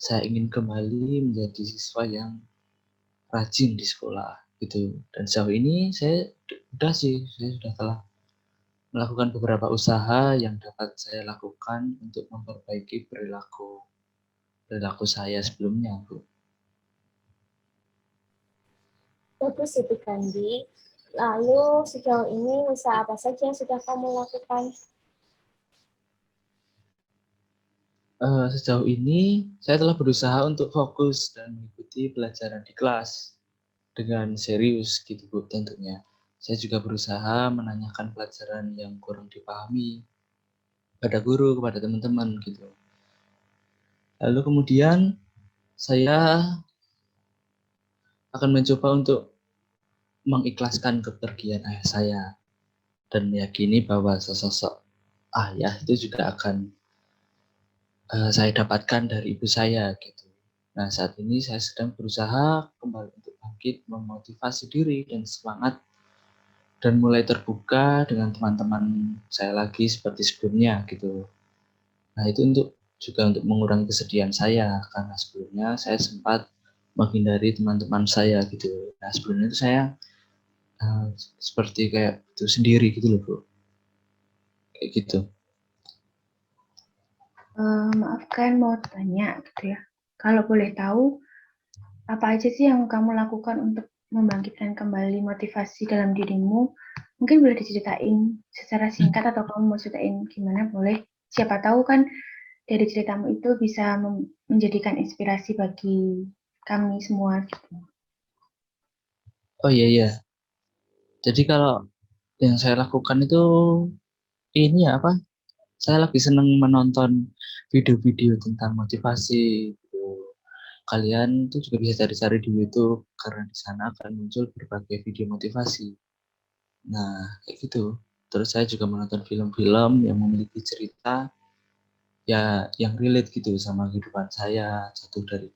[SPEAKER 5] saya ingin kembali menjadi siswa yang rajin di sekolah gitu. Dan sejauh ini saya sudah telah melakukan beberapa usaha yang dapat saya lakukan untuk memperbaiki perilaku saya sebelumnya, Bu.
[SPEAKER 1] Bagus itu Kandi. Lalu sejauh ini usaha apa saja yang sudah kamu lakukan?
[SPEAKER 5] Sejauh ini saya telah berusaha untuk fokus dan mengikuti pelajaran di kelas dengan serius gitu, Bu, tentunya. Saya juga berusaha menanyakan pelajaran yang kurang dipahami pada guru, kepada teman-teman gitu. Lalu kemudian saya akan mencoba untuk mengikhlaskan kepergian ayah saya dan meyakini bahwa sosok ayah itu juga akan saya dapatkan dari ibu saya gitu. Nah, saat ini saya sedang berusaha kembali untuk bangkit, memotivasi diri dan semangat dan mulai terbuka dengan teman-teman saya lagi seperti sebelumnya gitu. Nah, itu juga untuk mengurangi kesedihan saya karena sebelumnya saya sempat menghindari teman-teman saya gitu. Nah, sebelumnya itu saya seperti kayak itu sendiri gitu loh, Bu. Kayak gitu.
[SPEAKER 4] Maafkan mau tanya gitu ya. Kalau boleh tahu, apa aja sih yang kamu lakukan untuk membangkitkan kembali motivasi dalam dirimu? Mungkin boleh diceritain secara singkat atau kamu mau ceritain gimana boleh. Siapa tahu kan dari ceritamu itu bisa menjadikan inspirasi bagi kami semua gitu.
[SPEAKER 5] Oh iya. Jadi kalau yang saya lakukan itu ini ya apa? Saya lagi seneng menonton video-video tentang motivasi gitu. Kalian tuh juga bisa cari-cari di YouTube karena di sana akan muncul berbagai video motivasi. Nah, kayak gitu. Terus saya juga menonton film-film yang memiliki cerita ya yang relate gitu sama kehidupan saya, jatuh dari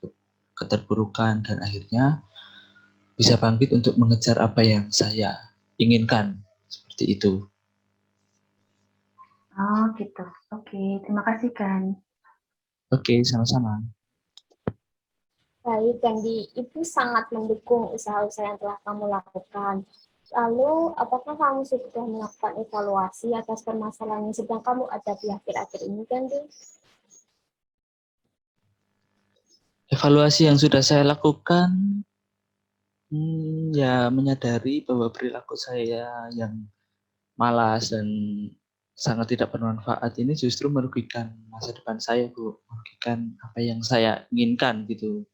[SPEAKER 5] keterpurukan dan akhirnya bisa bangkit untuk mengejar apa yang saya inginkan. Seperti itu.
[SPEAKER 4] Oh gitu. Oke, terima kasih kan.
[SPEAKER 5] Oke, sama-sama.
[SPEAKER 1] Baik, Kandi, Ibu sangat mendukung usaha-usaha yang telah kamu lakukan. Lalu, apakah kamu sudah melakukan evaluasi atas permasalahan yang sedang kamu hadapi akhir-akhir ini, Kandi?
[SPEAKER 5] Evaluasi yang sudah saya lakukan, ya menyadari bahwa perilaku saya yang malas dan sangat tidak bermanfaat ini justru merugikan masa depan saya, Bu. Merugikan apa yang saya inginkan gitu.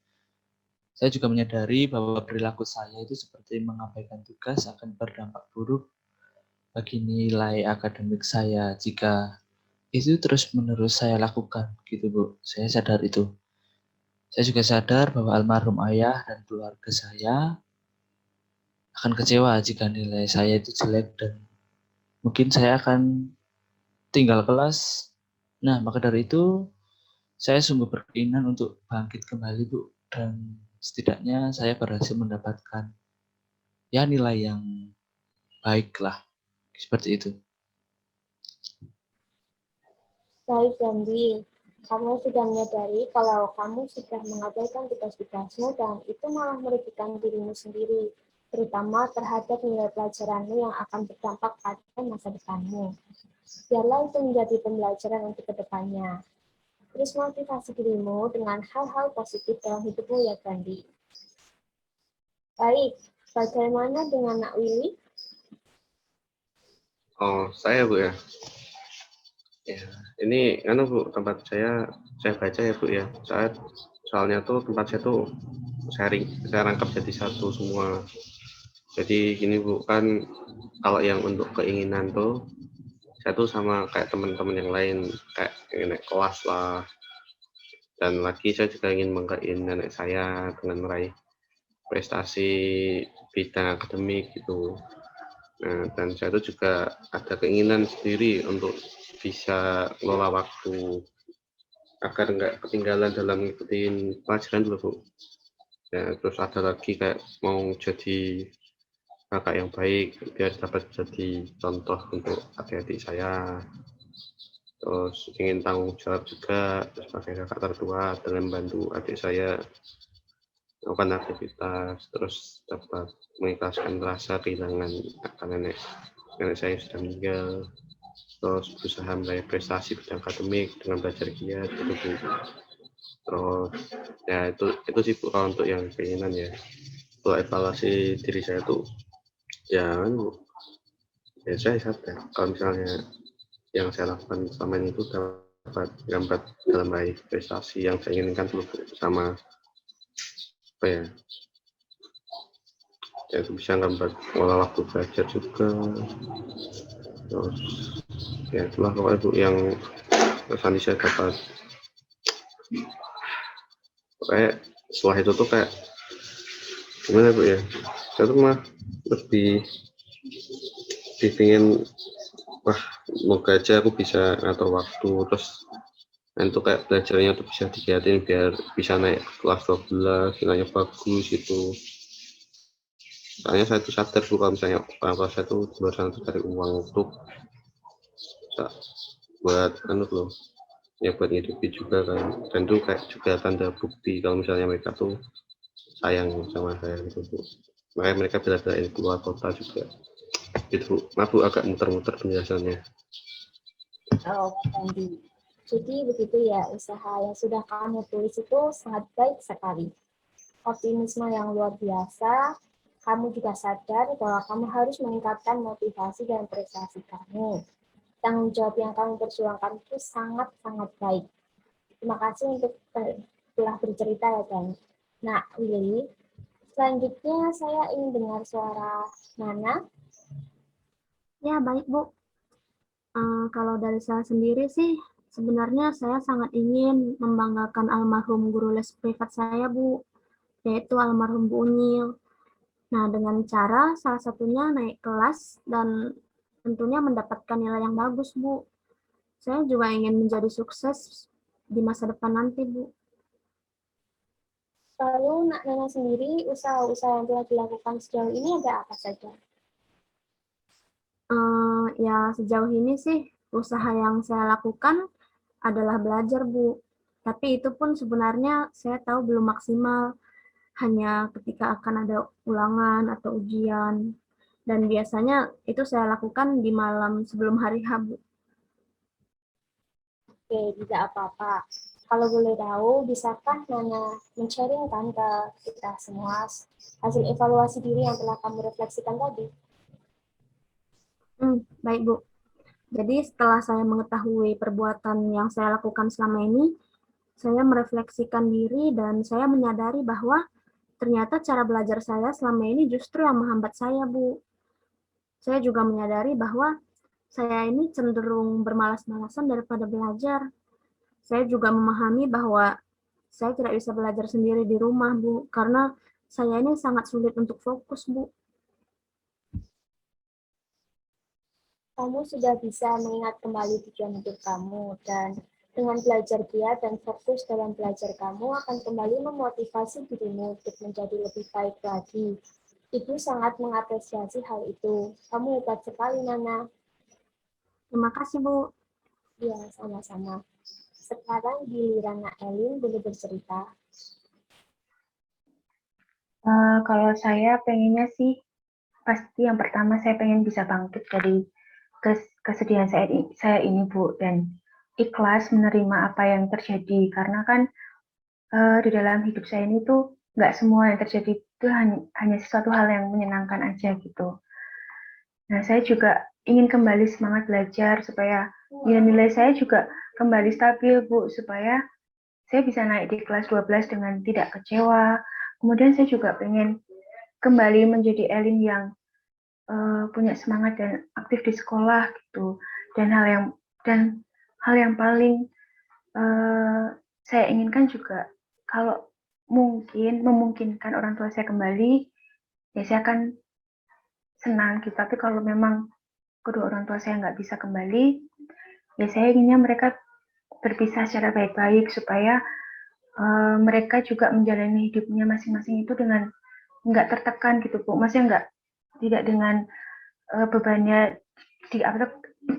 [SPEAKER 5] Saya juga menyadari bahwa perilaku saya itu seperti mengabaikan tugas akan berdampak buruk bagi nilai akademik saya jika itu terus-menerus saya lakukan gitu, Bu. Saya sadar itu. Saya juga sadar bahwa almarhum ayah dan keluarga saya akan kecewa jika nilai saya itu jelek dan mungkin saya akan tinggal kelas. Nah, maka dari itu saya sungguh berkeinginan untuk bangkit kembali, Bu. Dan setidaknya saya berhasil mendapatkan ya nilai yang baik lah. Seperti itu.
[SPEAKER 1] Baik, Kandi. Kamu sudah menyadari kalau kamu sudah mengabaikan tugas-tugasmu dan itu malah merugikan dirimu sendiri, terutama terhadap nilai pelajaranmu yang akan berdampak pada masa depanmu. Biarlah itu menjadi pembelajaran untuk kedepannya. Terus motivasi dirimu dengan hal-hal positif dalam hidupmu ya, Kandi. Baik, bagaimana dengan Nak Willy?
[SPEAKER 6] Oh, saya Bu ya. Ya, ini Bu, tempat saya baca ya Bu ya. Soalnya tuh tempat saya tuh saya rangkap jadi satu semua. Jadi gini Bu, kan kalau yang untuk keinginan tuh saya tuh sama kayak teman-teman yang lain, kayak ingin naik kelas lah. Dan lagi saya juga ingin menggain nenek saya dengan meraih prestasi bidang akademik gitu. Nah, dan saya itu juga ada keinginan sendiri untuk bisa ngelola waktu. agar nggak ketinggalan dalam ngikutin pelajaran dulu, Bu. Ya, terus ada lagi kayak mau jadi kakak yang baik biar dapat jadi contoh untuk adik-adik saya. Terus ingin tanggung jawab juga sebagai kakak tertua dengan membantu adik saya melakukan aktivitas, terus dapat mengikhlaskan rasa kehilangan nenek saya yang sudah meninggal, terus berusaha meraih prestasi bidang akademik dengan belajar giat gitu, Bu. Terus ya itu sih Bu, kalau untuk yang keinginan ya. Kalau evaluasi diri saya tuh ya saya sadar kalau misalnya yang saya lakukan selama ini itu dapat gambar dalam meraih prestasi yang saya inginkan dulu, Bu, sama apa ya itu bisa gambar olah waktu belajar juga. Terus ya itulah pokoknya Bu yang nanti saya dapat. Kayak setelah itu tuh kayak gimana Bu ya, saya tuh mah lebih pingin semoga aja aku bisa ngatur waktu, terus untuk kayak belajarnya tuh bisa digiatin biar bisa naik kelas 12 nilainya bagus gitu. Soalnya saya tuh sadar Bu kalau misalnya orang tua saya tuh di luar sana tuh cari uang untuk buat loh ya, buat hidupi juga kan, dan itu kayak juga tanda bukti kalau misalnya mereka tuh sayang sama saya gitu Bu. Makanya mereka bela-belain keluar kota juga gitu. Maaf Bu, agak muter-muter penjelasannya.
[SPEAKER 1] Oh, Andi. Jadi begitu ya, usaha yang sudah kamu tulis itu sangat baik sekali. Optimisme yang luar biasa, kamu juga sadar bahwa kamu harus meningkatkan motivasi dan prestasi kamu. Tanggung jawab yang kamu perjuangkan itu sangat-sangat baik. Terima kasih untuk telah bercerita ya, Dan. Nah, Willy, selanjutnya saya ingin dengar suara Nana.
[SPEAKER 2] Ya, baik Bu. Kalau dari saya sendiri sih, sebenarnya saya sangat ingin membanggakan almarhum guru les privat saya, Bu, yaitu almarhum Bu Unyil. Nah, dengan cara salah satunya naik kelas dan tentunya mendapatkan nilai yang bagus, Bu. Saya juga ingin menjadi sukses di masa depan nanti, Bu.
[SPEAKER 1] Lalu, Nana sendiri, usaha-usaha yang telah dilakukan sejauh ini ada apa saja?
[SPEAKER 2] Ya, sejauh ini sih usaha yang saya lakukan adalah belajar, Bu. Tapi itu pun sebenarnya saya tahu belum maksimal. Hanya ketika akan ada ulangan atau ujian. Dan biasanya itu saya lakukan di malam sebelum hari H, Bu.
[SPEAKER 1] Oke, tidak apa-apa. Kalau boleh tahu, bisakah Nana men-sharingkan ke kita semua hasil evaluasi diri yang telah kamu refleksikan tadi?
[SPEAKER 2] Baik, Bu. Jadi setelah saya mengetahui perbuatan yang saya lakukan selama ini, saya merefleksikan diri dan saya menyadari bahwa ternyata cara belajar saya selama ini justru yang menghambat saya, Bu. Saya juga menyadari bahwa saya ini cenderung bermalas-malasan daripada belajar. Saya juga memahami bahwa saya tidak bisa belajar sendiri di rumah, Bu, karena saya ini sangat sulit untuk fokus, Bu.
[SPEAKER 1] Kamu sudah bisa mengingat kembali tujuan hidup kamu, dan dengan belajar giat dan fokus dalam belajar kamu akan kembali memotivasi dirimu untuk menjadi lebih baik lagi. Ibu sangat mengapresiasi hal itu. Kamu hebat sekali, Nana.
[SPEAKER 2] Terima kasih, Bu.
[SPEAKER 1] Ya, sama-sama. Sekarang giliran Nak Elin boleh bercerita.
[SPEAKER 4] Kalau saya pengennya sih, pasti yang pertama saya pengen bisa bangkit dari kesedihan saya ini, Bu, dan ikhlas menerima apa yang terjadi, karena kan di dalam hidup saya ini tuh nggak semua yang terjadi itu hanya sesuatu hal yang menyenangkan aja gitu. Nah, saya juga ingin kembali semangat belajar supaya nilai-nilai saya juga kembali stabil, Bu, supaya saya bisa naik di kelas 12 dengan tidak kecewa. Kemudian saya juga pengen kembali menjadi Elin yang punya semangat dan aktif di sekolah gitu. Dan hal yang paling saya inginkan juga, kalau memungkinkan orang tua saya kembali, ya saya akan senang gitu. Tapi kalau memang kedua orang tua saya nggak bisa kembali, ya saya inginnya mereka berpisah secara baik-baik supaya mereka juga menjalani hidupnya masing-masing itu dengan nggak tertekan gitu Bu. Maksudnya tidak dengan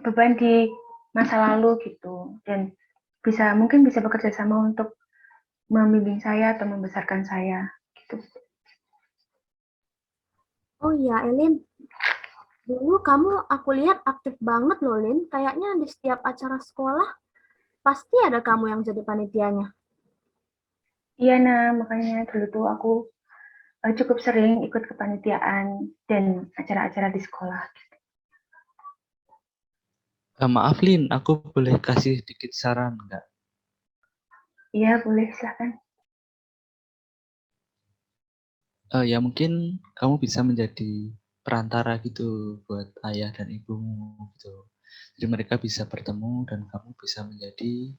[SPEAKER 4] beban di masa lalu gitu, dan mungkin bisa bekerja sama untuk membimbing saya atau membesarkan saya gitu.
[SPEAKER 2] Oh iya, Elin. Dulu aku lihat aktif banget loh, Lin. Kayaknya di setiap acara sekolah pasti ada kamu yang jadi panitianya.
[SPEAKER 4] Iya, nah makanya dulu tuh aku cukup sering ikut kepanitiaan dan acara-acara di sekolah.
[SPEAKER 5] Maaf Lin, aku boleh kasih sedikit saran nggak?
[SPEAKER 4] Iya, boleh, silahkan.
[SPEAKER 5] Ya mungkin kamu bisa menjadi perantara gitu buat ayah dan ibumu gitu. Jadi mereka bisa bertemu dan kamu bisa menjadi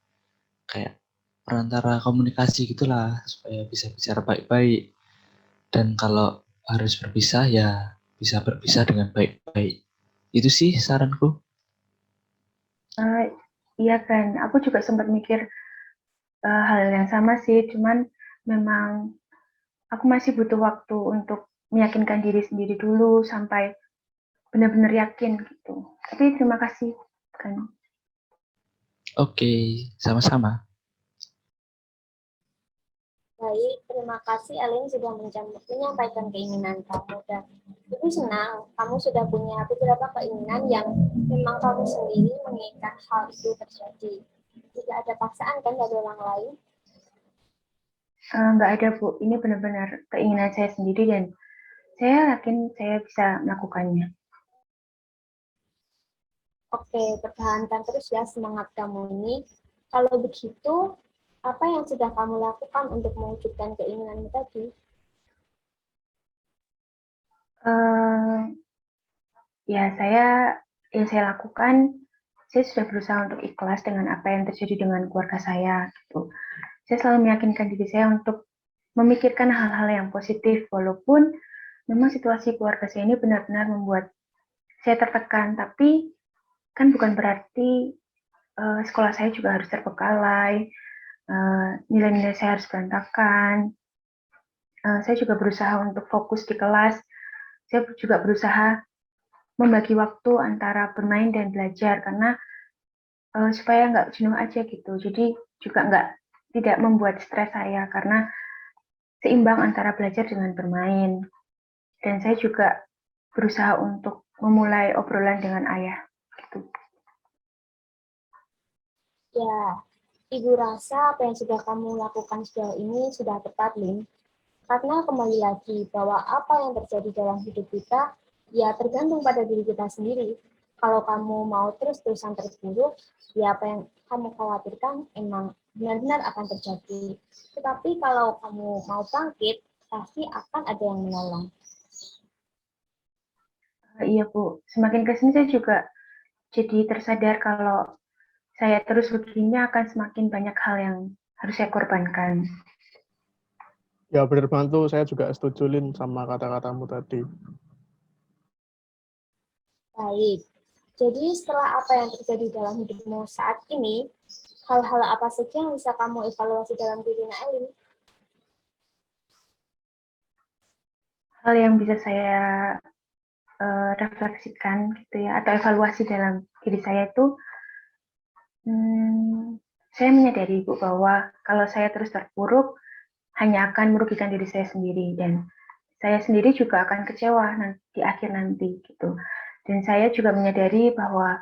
[SPEAKER 5] kayak perantara komunikasi gitulah supaya bisa bicara baik-baik. Dan kalau harus berpisah ya bisa berpisah dengan baik-baik. Itu sih saranku.
[SPEAKER 4] Iya kan, aku juga sempat mikir hal yang sama sih, cuman memang aku masih butuh waktu untuk meyakinkan diri sendiri dulu sampai benar-benar yakin gitu. Tapi terima kasih kan.
[SPEAKER 5] Oke, sama-sama.
[SPEAKER 1] Baik, terima kasih Elin sudah menyampaikan keinginan kamu, dan Ibu senang kamu sudah punya beberapa keinginan yang memang kamu sendiri menginginkan hal itu terjadi. Tidak ada paksaan kan dari orang lain.
[SPEAKER 4] Nggak ada Bu, ini benar-benar keinginan saya sendiri dan saya yakin saya bisa melakukannya.
[SPEAKER 1] Oke, pertahankan terus ya semangat kamu ini. Kalau begitu, apa yang sudah kamu lakukan untuk mewujudkan keinginanmu tadi?
[SPEAKER 4] Ya, yang saya lakukan, saya sudah berusaha untuk ikhlas dengan apa yang terjadi dengan keluarga saya gitu. Saya selalu meyakinkan diri saya untuk memikirkan hal-hal yang positif, walaupun memang situasi keluarga saya ini benar-benar membuat saya tertekan, tapi kan bukan berarti sekolah saya juga harus terbengkalai, nilai-nilai saya harus berantakan. Saya juga berusaha untuk fokus di kelas, saya juga berusaha membagi waktu antara bermain dan belajar, karena supaya nggak jenuh aja gitu. Jadi juga tidak membuat stres saya, karena seimbang antara belajar dengan bermain. Dan saya juga berusaha untuk memulai obrolan dengan ayah. Gitu.
[SPEAKER 1] Ya, Ibu rasa apa yang sudah kamu lakukan sejauh ini sudah tepat, Lin. Karena kembali lagi bahwa apa yang terjadi dalam hidup kita, ya tergantung pada diri kita sendiri. Kalau kamu mau terus-terusan terpuruk, ya apa yang kamu khawatirkan emang benar-benar akan terjadi. Tetapi kalau kamu mau bangkit, pasti akan ada yang menolong.
[SPEAKER 4] Iya Bu, semakin kesini saya juga jadi tersadar kalau saya terus begini akan semakin banyak hal yang harus saya korbankan.
[SPEAKER 3] Ya benar bantu, saya juga setuju Lin sama kata-katamu tadi.
[SPEAKER 1] Baik, jadi setelah apa yang terjadi dalam hidupmu saat ini, hal-hal apa saja yang bisa kamu evaluasi dalam diri Elin?
[SPEAKER 4] Hal yang bisa saya refleksikan gitu ya, atau evaluasi dalam diri saya itu, saya menyadari Bu bahwa kalau saya terus terpuruk hanya akan merugikan diri saya sendiri, dan saya sendiri juga akan kecewa di akhir nanti gitu. Dan saya juga menyadari bahwa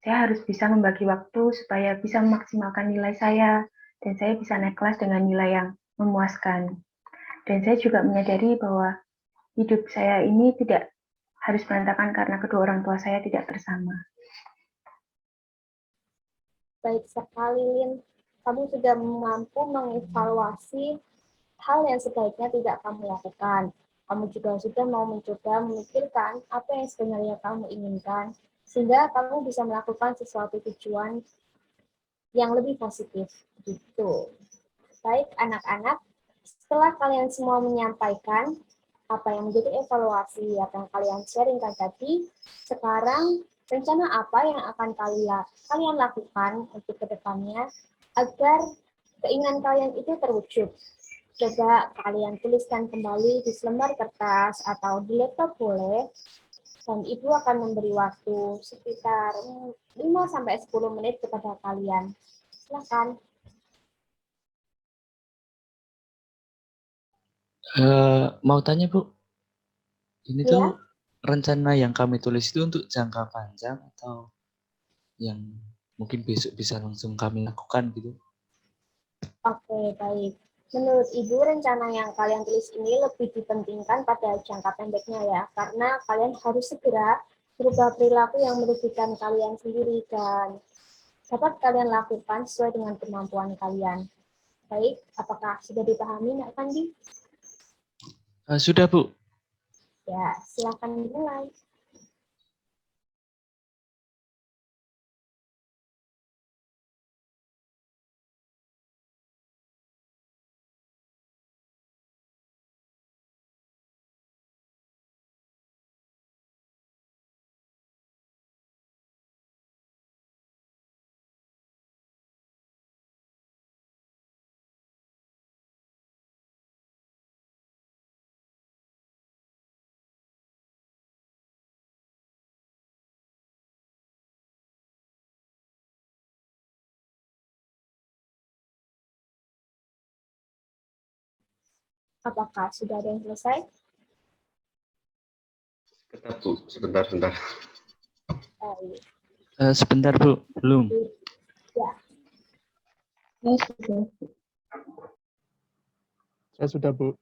[SPEAKER 4] saya harus bisa membagi waktu supaya bisa memaksimalkan nilai saya, dan saya bisa naik kelas dengan nilai yang memuaskan. Dan saya juga menyadari bahwa hidup saya ini tidak harus berantakan karena kedua orang tua saya tidak bersama.
[SPEAKER 1] Baik sekali, Lin. Kamu sudah mampu mengevaluasi hal yang sebaiknya tidak kamu lakukan. Kamu juga sudah mau mencoba memikirkan apa yang sebenarnya kamu inginkan, sehingga kamu bisa melakukan sesuatu tujuan yang lebih positif. Gitu. Baik, anak-anak, setelah kalian semua menyampaikan apa yang menjadi evaluasi apa yang kalian sharingkan tadi, sekarang rencana apa yang akan kalian lakukan untuk kedepannya agar keinginan kalian itu terwujud. Coba kalian tuliskan kembali di selembar kertas atau di laptop boleh, dan Ibu akan memberi waktu sekitar 5-10 menit kepada kalian. Silakan.
[SPEAKER 5] Mau tanya Bu, ini
[SPEAKER 1] Ya.
[SPEAKER 5] tuh rencana yang kami tulis itu untuk jangka panjang atau yang mungkin besok bisa langsung kami lakukan gitu?
[SPEAKER 1] Oke, baik. Menurut Ibu, rencana yang kalian tulis ini lebih dipentingkan pada jangka pendeknya ya, karena kalian harus segera berubah perilaku yang merugikan kalian sendiri dan dapat kalian lakukan sesuai dengan kemampuan kalian. Baik, apakah sudah dipahami, Nak Kandi?
[SPEAKER 5] Sudah Bu.
[SPEAKER 1] Ya, silakan dimulai. Apakah sudah ada yang selesai?
[SPEAKER 6] Sebentar, Bu. Sebentar.
[SPEAKER 1] Baik.
[SPEAKER 5] Sebentar Bu, belum.
[SPEAKER 1] Ya,
[SPEAKER 3] Saya sudah, Bu.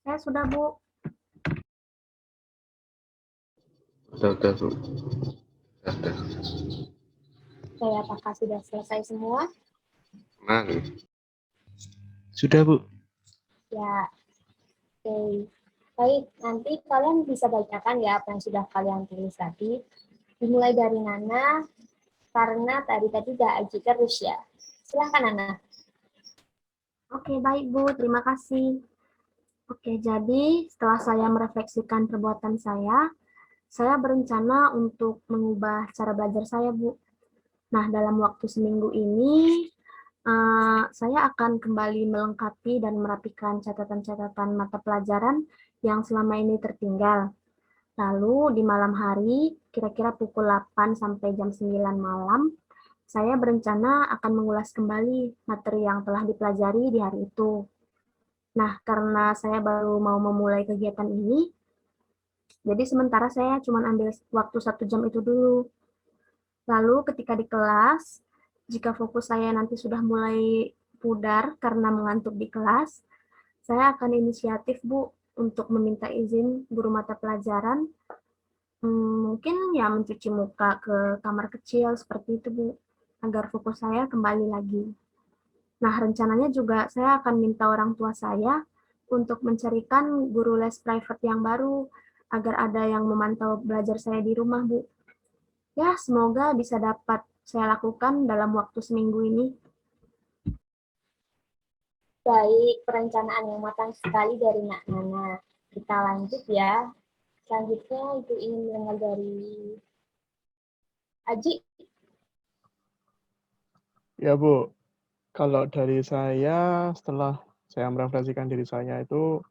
[SPEAKER 2] Saya sudah, Bu.
[SPEAKER 6] Udah, Bu. Udah.
[SPEAKER 1] saya apakah sudah selesai semua?
[SPEAKER 6] Mang.
[SPEAKER 5] Sudah Bu.
[SPEAKER 1] Ya, oke. Baik, nanti kalian bisa bacakan ya apa yang sudah kalian tulis tadi. Dimulai dari Nana, karena tadi udah Aji terus ya. Silahkan Nana.
[SPEAKER 2] Oke, baik Bu. Terima kasih. Oke, jadi setelah saya merefleksikan perbuatan saya berencana untuk mengubah cara belajar saya, Bu. Nah, dalam waktu seminggu ini, saya akan kembali melengkapi dan merapikan catatan-catatan mata pelajaran yang selama ini tertinggal. Lalu di malam hari, kira-kira pukul 8 sampai jam 9 malam, saya berencana akan mengulas kembali materi yang telah dipelajari di hari itu. Nah, karena saya baru mau memulai kegiatan ini, jadi sementara saya cuma ambil waktu 1 jam itu dulu. Lalu ketika di kelas, jika fokus saya nanti sudah mulai pudar karena mengantuk di kelas, saya akan inisiatif, Bu, untuk meminta izin guru mata pelajaran, mungkin ya mencuci muka ke kamar kecil seperti itu, Bu, agar fokus saya kembali lagi. Nah, rencananya juga saya akan minta orang tua saya untuk mencarikan guru les private yang baru, agar ada yang memantau belajar saya di rumah, Bu. Ya, semoga bisa dapat saya lakukan dalam waktu seminggu ini.
[SPEAKER 1] Baik, perencanaan yang matang sekali dari Nak Nana. Kita lanjut ya. Selanjutnya Ibu ingin mendengar dari Aji.
[SPEAKER 3] Ya, Bu. Kalau dari saya, setelah saya merefleksikan diri saya itu,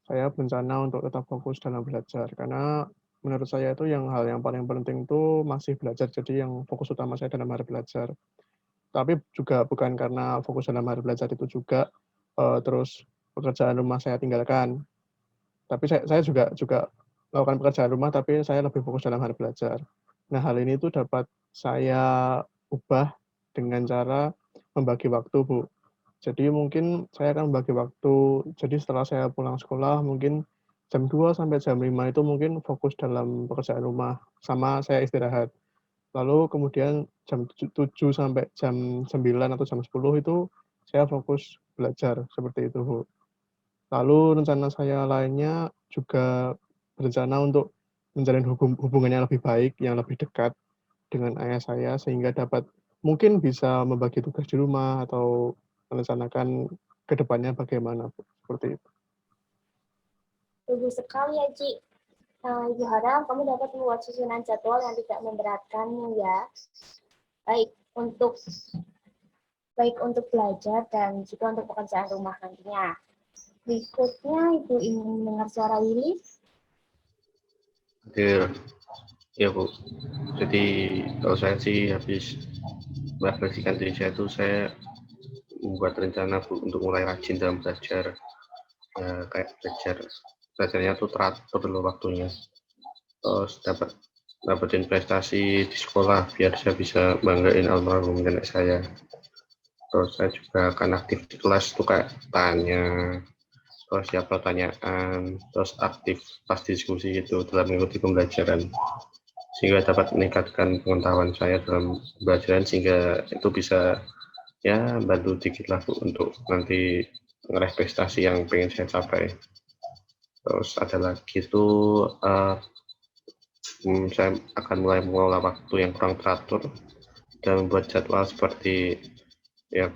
[SPEAKER 3] saya berencana untuk tetap fokus dalam belajar. Karena menurut saya itu hal yang paling penting itu masih belajar. Jadi yang fokus utama saya dalam hari belajar. Tapi juga bukan karena fokus dalam hari belajar itu juga terus pekerjaan rumah saya tinggalkan. Tapi saya juga melakukan pekerjaan rumah, tapi saya lebih fokus dalam hari belajar. Nah, hal ini tuh dapat saya ubah dengan cara membagi waktu, Bu. Jadi mungkin saya akan membagi waktu, jadi setelah saya pulang sekolah mungkin jam 2 sampai jam 5 itu mungkin fokus dalam pekerjaan rumah, sama saya istirahat. Lalu kemudian jam 7 sampai jam 9 atau jam 10 itu saya fokus belajar, seperti itu, Bu. Lalu rencana saya lainnya juga berencana untuk menjalin hubungan yang lebih baik, yang lebih dekat dengan ayah saya, sehingga dapat mungkin bisa membagi tugas di rumah atau merencanakan ke depannya bagaimana, Bu. Seperti itu.
[SPEAKER 1] Bagus sekali Aji. Ibu harap kamu dapat membuat susunan jadwal yang tidak memberatkanmu ya. Baik untuk belajar dan juga untuk pekerjaan rumah nantinya. Berikutnya, Ibu ingin mendengar suara Willy.
[SPEAKER 6] Hadir. Ya Bu, jadi kalau saya sih habis merefleksikan diri saya itu, saya membuat rencana Bu untuk mulai rajin dalam belajar. Ya, kayak belajarnya tuh teratur dulu waktunya. Terus dapetin prestasi di sekolah biar saya bisa banggain almarhum nenek saya. Terus saya juga akan aktif di kelas tuh kayak tanya, terus siap pertanyaan, terus aktif pas diskusi itu dalam mengikuti pembelajaran, sehingga dapat meningkatkan pengetahuan saya dalam pembelajaran, sehingga itu bisa ya bantu dikit lah Bu untuk nanti meraih prestasi yang pengen saya capai. Terus ada lagi tuh saya akan mulai mengelola waktu yang kurang teratur dan membuat jadwal seperti ya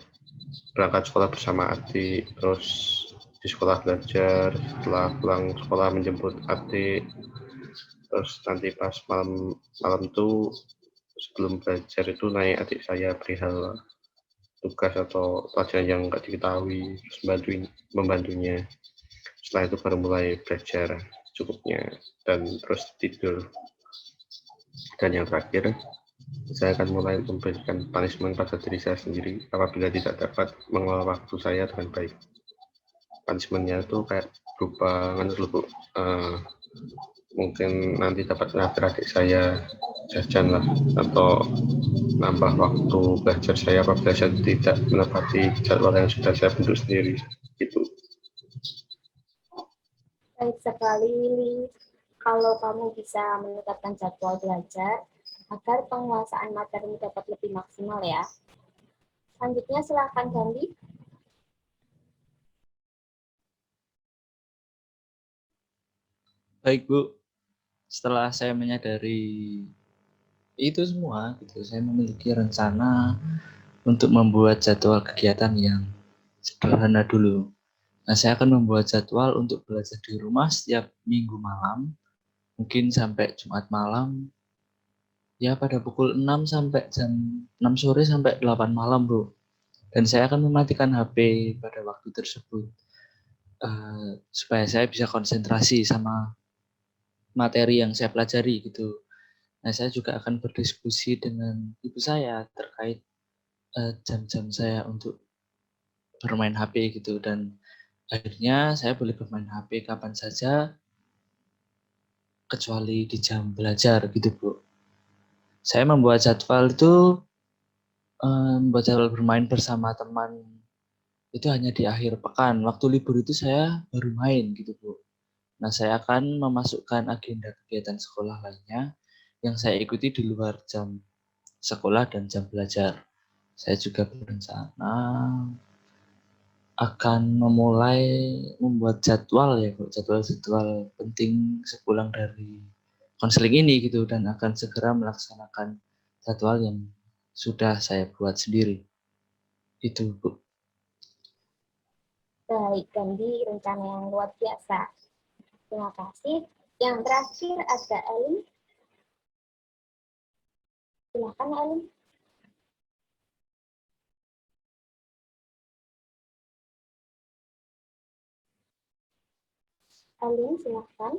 [SPEAKER 6] berangkat sekolah bersama adik, terus di sekolah belajar, setelah pulang sekolah menjemput adik, terus nanti pas malam itu sebelum belajar itu naik adik saya perihal tugas atau pelajaran yang nggak diketahui, terus membantunya. Setelah itu baru mulai belajar cukupnya dan terus tidur. Dan yang terakhir, saya akan mulai memberikan punishment pada diri saya sendiri apabila tidak dapat mengelola waktu saya dengan baik. Punishment-nya itu kayak berupa mungkin nanti dapat ngasih adik saya jajan lah, atau nambah waktu belajar saya apabila saya tidak menepati jadwal yang sudah saya bentuk sendiri. Gitu.
[SPEAKER 1] Baik sekali, Willy. Kalau kamu bisa menetapkan jadwal belajar agar penguasaan materi dapat lebih maksimal ya. Selanjutnya silakan Gandhi.
[SPEAKER 5] Baik Bu, setelah saya menyadari itu semua, gitu, saya memiliki rencana untuk membuat jadwal kegiatan yang sederhana dulu. Nah, saya akan membuat jadwal untuk belajar di rumah setiap minggu malam, mungkin sampai Jumat malam, ya pada pukul 6 sampai jam 6 sore sampai 8 malam, Bu. Dan saya akan mematikan HP pada waktu tersebut, supaya saya bisa konsentrasi sama materi yang saya pelajari gitu. Nah, saya juga akan berdiskusi dengan ibu saya terkait jam-jam saya untuk bermain HP gitu, dan akhirnya saya boleh bermain HP kapan saja kecuali di jam belajar gitu Bu. Saya membuat jadwal itu, membuat jadwal bermain bersama teman itu hanya di akhir pekan. Waktu libur itu saya baru main gitu Bu. Nah, saya akan memasukkan agenda kegiatan sekolah lainnya yang saya ikuti di luar jam sekolah dan jam belajar. Saya juga berencana akan memulai membuat jadwal ya, jadwal penting sepulang dari konseling ini gitu, dan akan segera melaksanakan jadwal yang sudah saya buat sendiri. Itu Bu.
[SPEAKER 1] Baik, Gandhi, rencana yang luar biasa. Terima kasih. Yang terakhir ada Elin. Silakan Elin. Elin, silakan.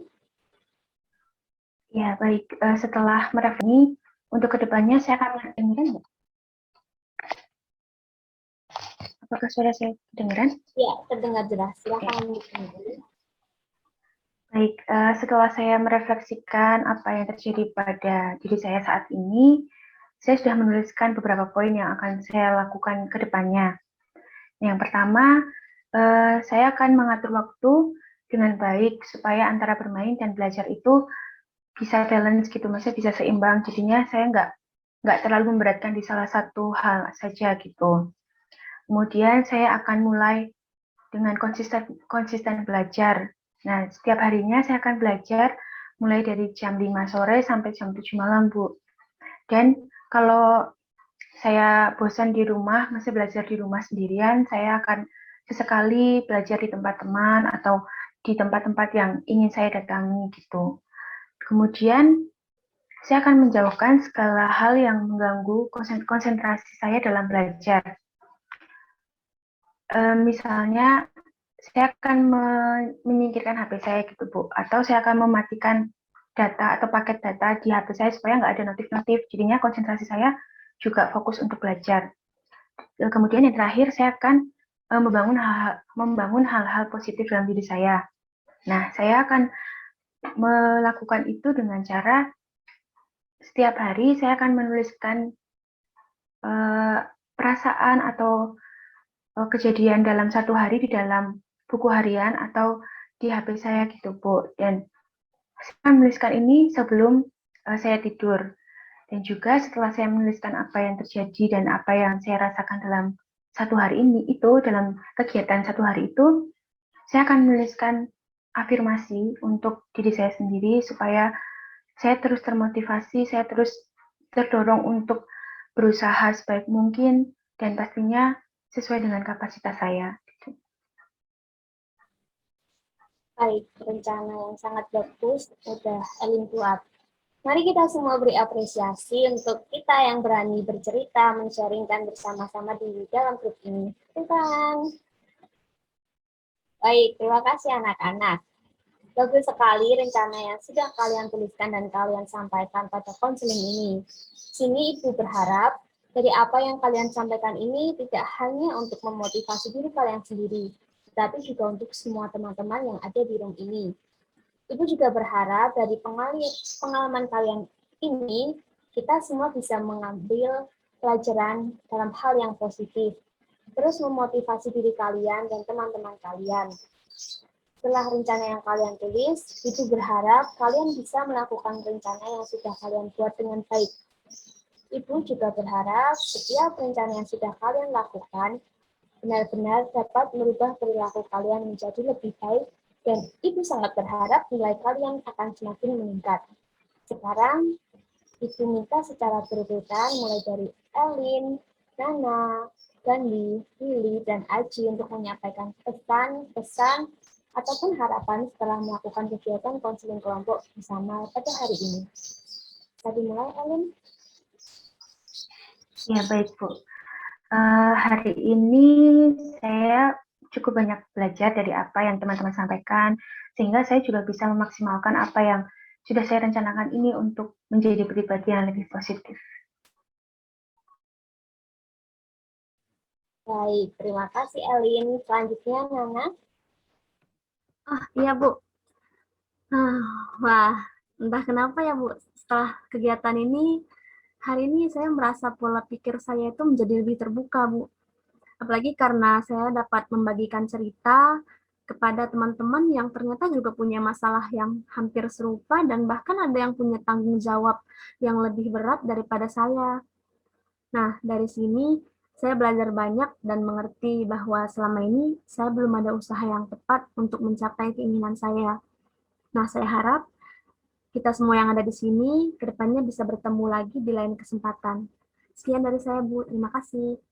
[SPEAKER 4] Ya, baik. Setelah merefleksi, untuk kedepannya saya akan mendengarkan. Apakah suara saya kedengaran?
[SPEAKER 1] Ya, terdengar jelas. Silakan.
[SPEAKER 4] Baik, setelah saya merefleksikan apa yang terjadi pada diri saya saat ini, saya sudah menuliskan beberapa poin yang akan saya lakukan ke depannya. Yang pertama, saya akan mengatur waktu dengan baik supaya antara bermain dan belajar itu bisa balance gitu, maksudnya bisa seimbang. Jadinya saya nggak terlalu memberatkan di salah satu hal saja gitu. Kemudian saya akan mulai dengan konsisten belajar. Nah, setiap harinya saya akan belajar mulai dari jam 5 sore sampai jam 7 malam, Bu. Dan kalau saya bosan di rumah, masih belajar di rumah sendirian, saya akan sesekali belajar di tempat teman atau di tempat-tempat yang ingin saya datangi gitu. Kemudian, saya akan menjauhkan segala hal yang mengganggu konsentrasi saya dalam belajar. Misalnya, saya akan menyingkirkan HP saya gitu, Bu. Atau saya akan mematikan data atau paket data di HP saya supaya nggak ada notif-notif. Jadinya konsentrasi saya juga fokus untuk belajar. Kemudian yang terakhir, saya akan membangun hal-hal positif dalam diri saya. Nah, saya akan melakukan itu dengan cara setiap hari saya akan menuliskan perasaan atau kejadian dalam satu hari di dalam buku harian atau di HP saya gitu, Bu. Dan saya akan menuliskan ini sebelum saya tidur. Dan juga setelah saya menuliskan apa yang terjadi dan apa yang saya rasakan dalam satu hari ini, itu dalam kegiatan satu hari itu, saya akan menuliskan afirmasi untuk diri saya sendiri supaya saya terus termotivasi, saya terus terdorong untuk berusaha sebaik mungkin dan pastinya sesuai dengan kapasitas saya.
[SPEAKER 1] Baik, rencana yang sangat bagus sudah Elin buat. Mari kita semua beri apresiasi untuk kita yang berani bercerita, men-sharingkan bersama-sama di dalam grup ini. Baik, terima kasih anak-anak. Bagus sekali rencana yang sudah kalian tuliskan dan kalian sampaikan pada konseling ini. Sini Ibu berharap dari apa yang kalian sampaikan ini tidak hanya untuk memotivasi diri kalian sendiri, tetapi juga untuk semua teman-teman yang ada di room ini. Ibu juga berharap dari pengalaman kalian ini, kita semua bisa mengambil pelajaran dalam hal yang positif, terus memotivasi diri kalian dan teman-teman kalian. Setelah rencana yang kalian tulis, Ibu berharap kalian bisa melakukan rencana yang sudah kalian buat dengan baik. Ibu juga berharap setiap rencana yang sudah kalian lakukan benar-benar dapat merubah perilaku kalian menjadi lebih baik, dan Ibu sangat berharap nilai kalian akan semakin meningkat. Sekarang, Ibu minta secara berurutan mulai dari Elin, Nana, Gandhi, Lili, dan Aji untuk menyampaikan pesan-pesan ataupun harapan setelah melakukan kegiatan konseling kelompok bersama pada hari ini. Bisa dimulai, Elin?
[SPEAKER 4] Ya, baik, Bu. Hari ini saya cukup banyak belajar dari apa yang teman-teman sampaikan, sehingga saya juga bisa memaksimalkan apa yang sudah saya rencanakan ini untuk menjadi pribadi yang lebih positif.
[SPEAKER 1] Baik, terima kasih, Elin. Selanjutnya, Nana.
[SPEAKER 2] Iya, Bu. Wah, entah kenapa ya, Bu. Setelah kegiatan ini, hari ini saya merasa pola pikir saya itu menjadi lebih terbuka, Bu. Apalagi karena saya dapat membagikan cerita kepada teman-teman yang ternyata juga punya masalah yang hampir serupa dan bahkan ada yang punya tanggung jawab yang lebih berat daripada saya. Nah, dari sini saya belajar banyak dan mengerti bahwa selama ini saya belum ada usaha yang tepat untuk mencapai keinginan saya. Nah, saya harap kita semua yang ada di sini kedepannya bisa bertemu lagi di lain kesempatan. Sekian dari saya, Bu. Terima kasih.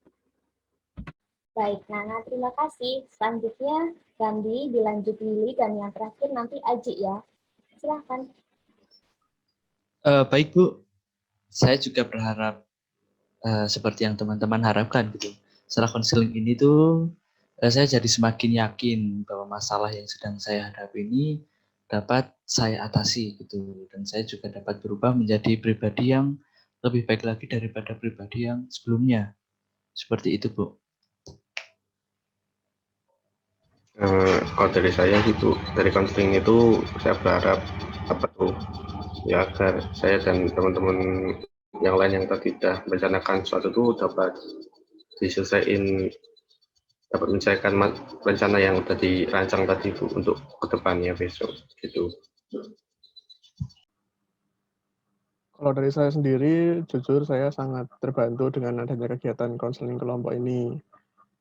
[SPEAKER 1] Baik, Nana, terima kasih. Selanjutnya, Gandhi, dilanjut Lili, dan yang terakhir nanti Aji ya. Silahkan.
[SPEAKER 5] Baik, Bu. Saya juga berharap seperti yang teman-teman harapkan gitu. Setelah konseling ini tuh saya jadi semakin yakin bahwa masalah yang sedang saya hadapi ini dapat saya atasi gitu, dan saya juga dapat berubah menjadi pribadi yang lebih baik lagi daripada pribadi yang sebelumnya. Seperti itu, Bu.
[SPEAKER 6] Kalau dari saya gitu, dari konseling itu saya berharap ya agar saya dan teman-teman yang lain yang tadi sudah merencanakan sesuatu itu dapat diselesaikan, dapat menyelesaikan rencana yang sudah dirancang tadi, Bu, untuk kedepannya besok gitu.
[SPEAKER 3] Kalau dari saya sendiri, jujur saya sangat terbantu dengan adanya kegiatan konseling kelompok ini.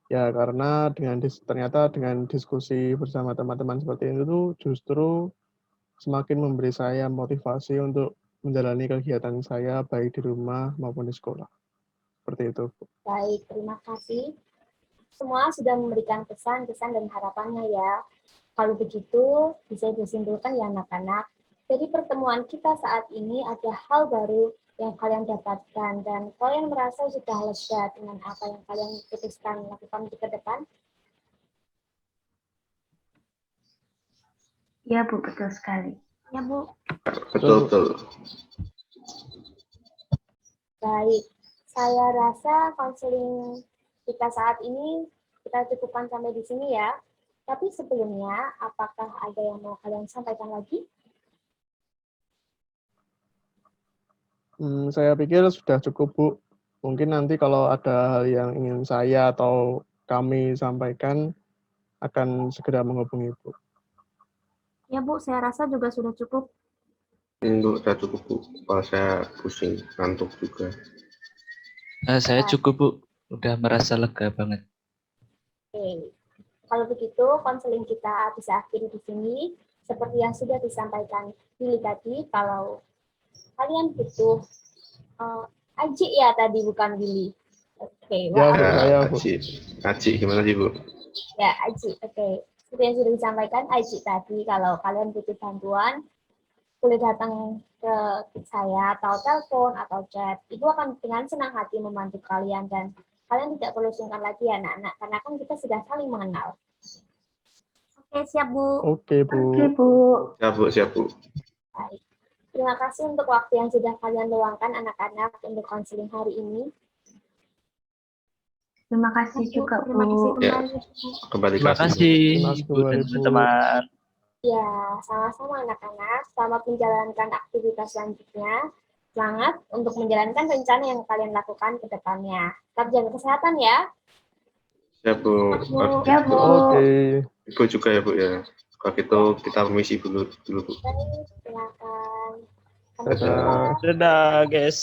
[SPEAKER 3] Ya, karena ternyata dengan diskusi bersama teman-teman seperti itu tuh justru semakin memberi saya motivasi untuk menjalani kegiatan saya baik di rumah maupun di sekolah. Seperti itu.
[SPEAKER 1] Baik, terima kasih. Semua sudah memberikan pesan-pesan dan harapannya ya. Kalau begitu, bisa disimpulkan ya anak-anak, Dari pertemuan kita saat ini ada hal baru yang kalian dapatkan dan kalian merasa sudah lega dengan apa yang kalian putuskan lakukan ke depan.
[SPEAKER 4] Iya, Bu, betul sekali.
[SPEAKER 2] Ya, Bu.
[SPEAKER 6] Betul, betul.
[SPEAKER 1] Baik, saya rasa konseling kita saat ini kita cukupkan sampai di sini ya. Tapi sebelumnya, apakah ada yang mau kalian sampaikan lagi?
[SPEAKER 3] Saya pikir sudah cukup, Bu. Mungkin nanti kalau ada hal yang ingin saya atau kami sampaikan, akan segera menghubungi Bu.
[SPEAKER 2] Ya, Bu, saya rasa juga sudah cukup.
[SPEAKER 6] Untuk udah cukup, Bu. Kepala saya pusing, ngantuk juga.
[SPEAKER 5] Saya cukup, Bu. Udah merasa lega banget.
[SPEAKER 1] Oke, kalau begitu konseling kita bisa akhiri di sini. Seperti yang sudah disampaikan Billy tadi, kalau kalian butuh Aji ya tadi, bukan Billy. Oke,
[SPEAKER 3] Ya,
[SPEAKER 1] maaf.
[SPEAKER 3] Bu, saya, Bu.
[SPEAKER 6] Aji, gimana sih, Bu?
[SPEAKER 1] Ya, Aji. Oke. Seperti yang sudah disampaikan Aji tadi, kalau kalian butuh bantuan, boleh datang ke saya atau telepon atau chat. Ibu akan dengan senang hati membantu kalian dan kalian tidak perlu sungkan lagi ya anak-anak, karena kan kita sudah saling mengenal.
[SPEAKER 2] Oke, siap, Bu.
[SPEAKER 3] Oke, Bu.
[SPEAKER 4] Oke, Bu.
[SPEAKER 6] Siap, Bu, siap, Bu.
[SPEAKER 1] Baik. Terima kasih untuk waktu yang sudah kalian luangkan anak-anak untuk konseling hari ini.
[SPEAKER 4] Terima kasih juga,
[SPEAKER 2] Terima kasih
[SPEAKER 4] Bu.
[SPEAKER 6] Ya.
[SPEAKER 2] kembali.
[SPEAKER 6] Kembali
[SPEAKER 5] Terima
[SPEAKER 6] kelas, Bu.
[SPEAKER 5] kasih,
[SPEAKER 3] Terima kasih,
[SPEAKER 5] Ibu dan
[SPEAKER 3] Bu.
[SPEAKER 5] teman-teman.
[SPEAKER 1] Ya, sama-sama anak-anak. Selamat menjalankan aktivitas selanjutnya. Semangat untuk menjalankan rencana yang kalian lakukan ke depannya. Tetap jaga kesehatan ya.
[SPEAKER 6] Siap, Bu.
[SPEAKER 4] Ya, Bu.
[SPEAKER 3] Oke.
[SPEAKER 6] Ibu juga ya, Bu, ya. Kalau gitu kita permisi dulu, Bu.
[SPEAKER 1] Baik, silakan. Sampai
[SPEAKER 3] Dadah.
[SPEAKER 1] jumpa.
[SPEAKER 5] Dadah, guys.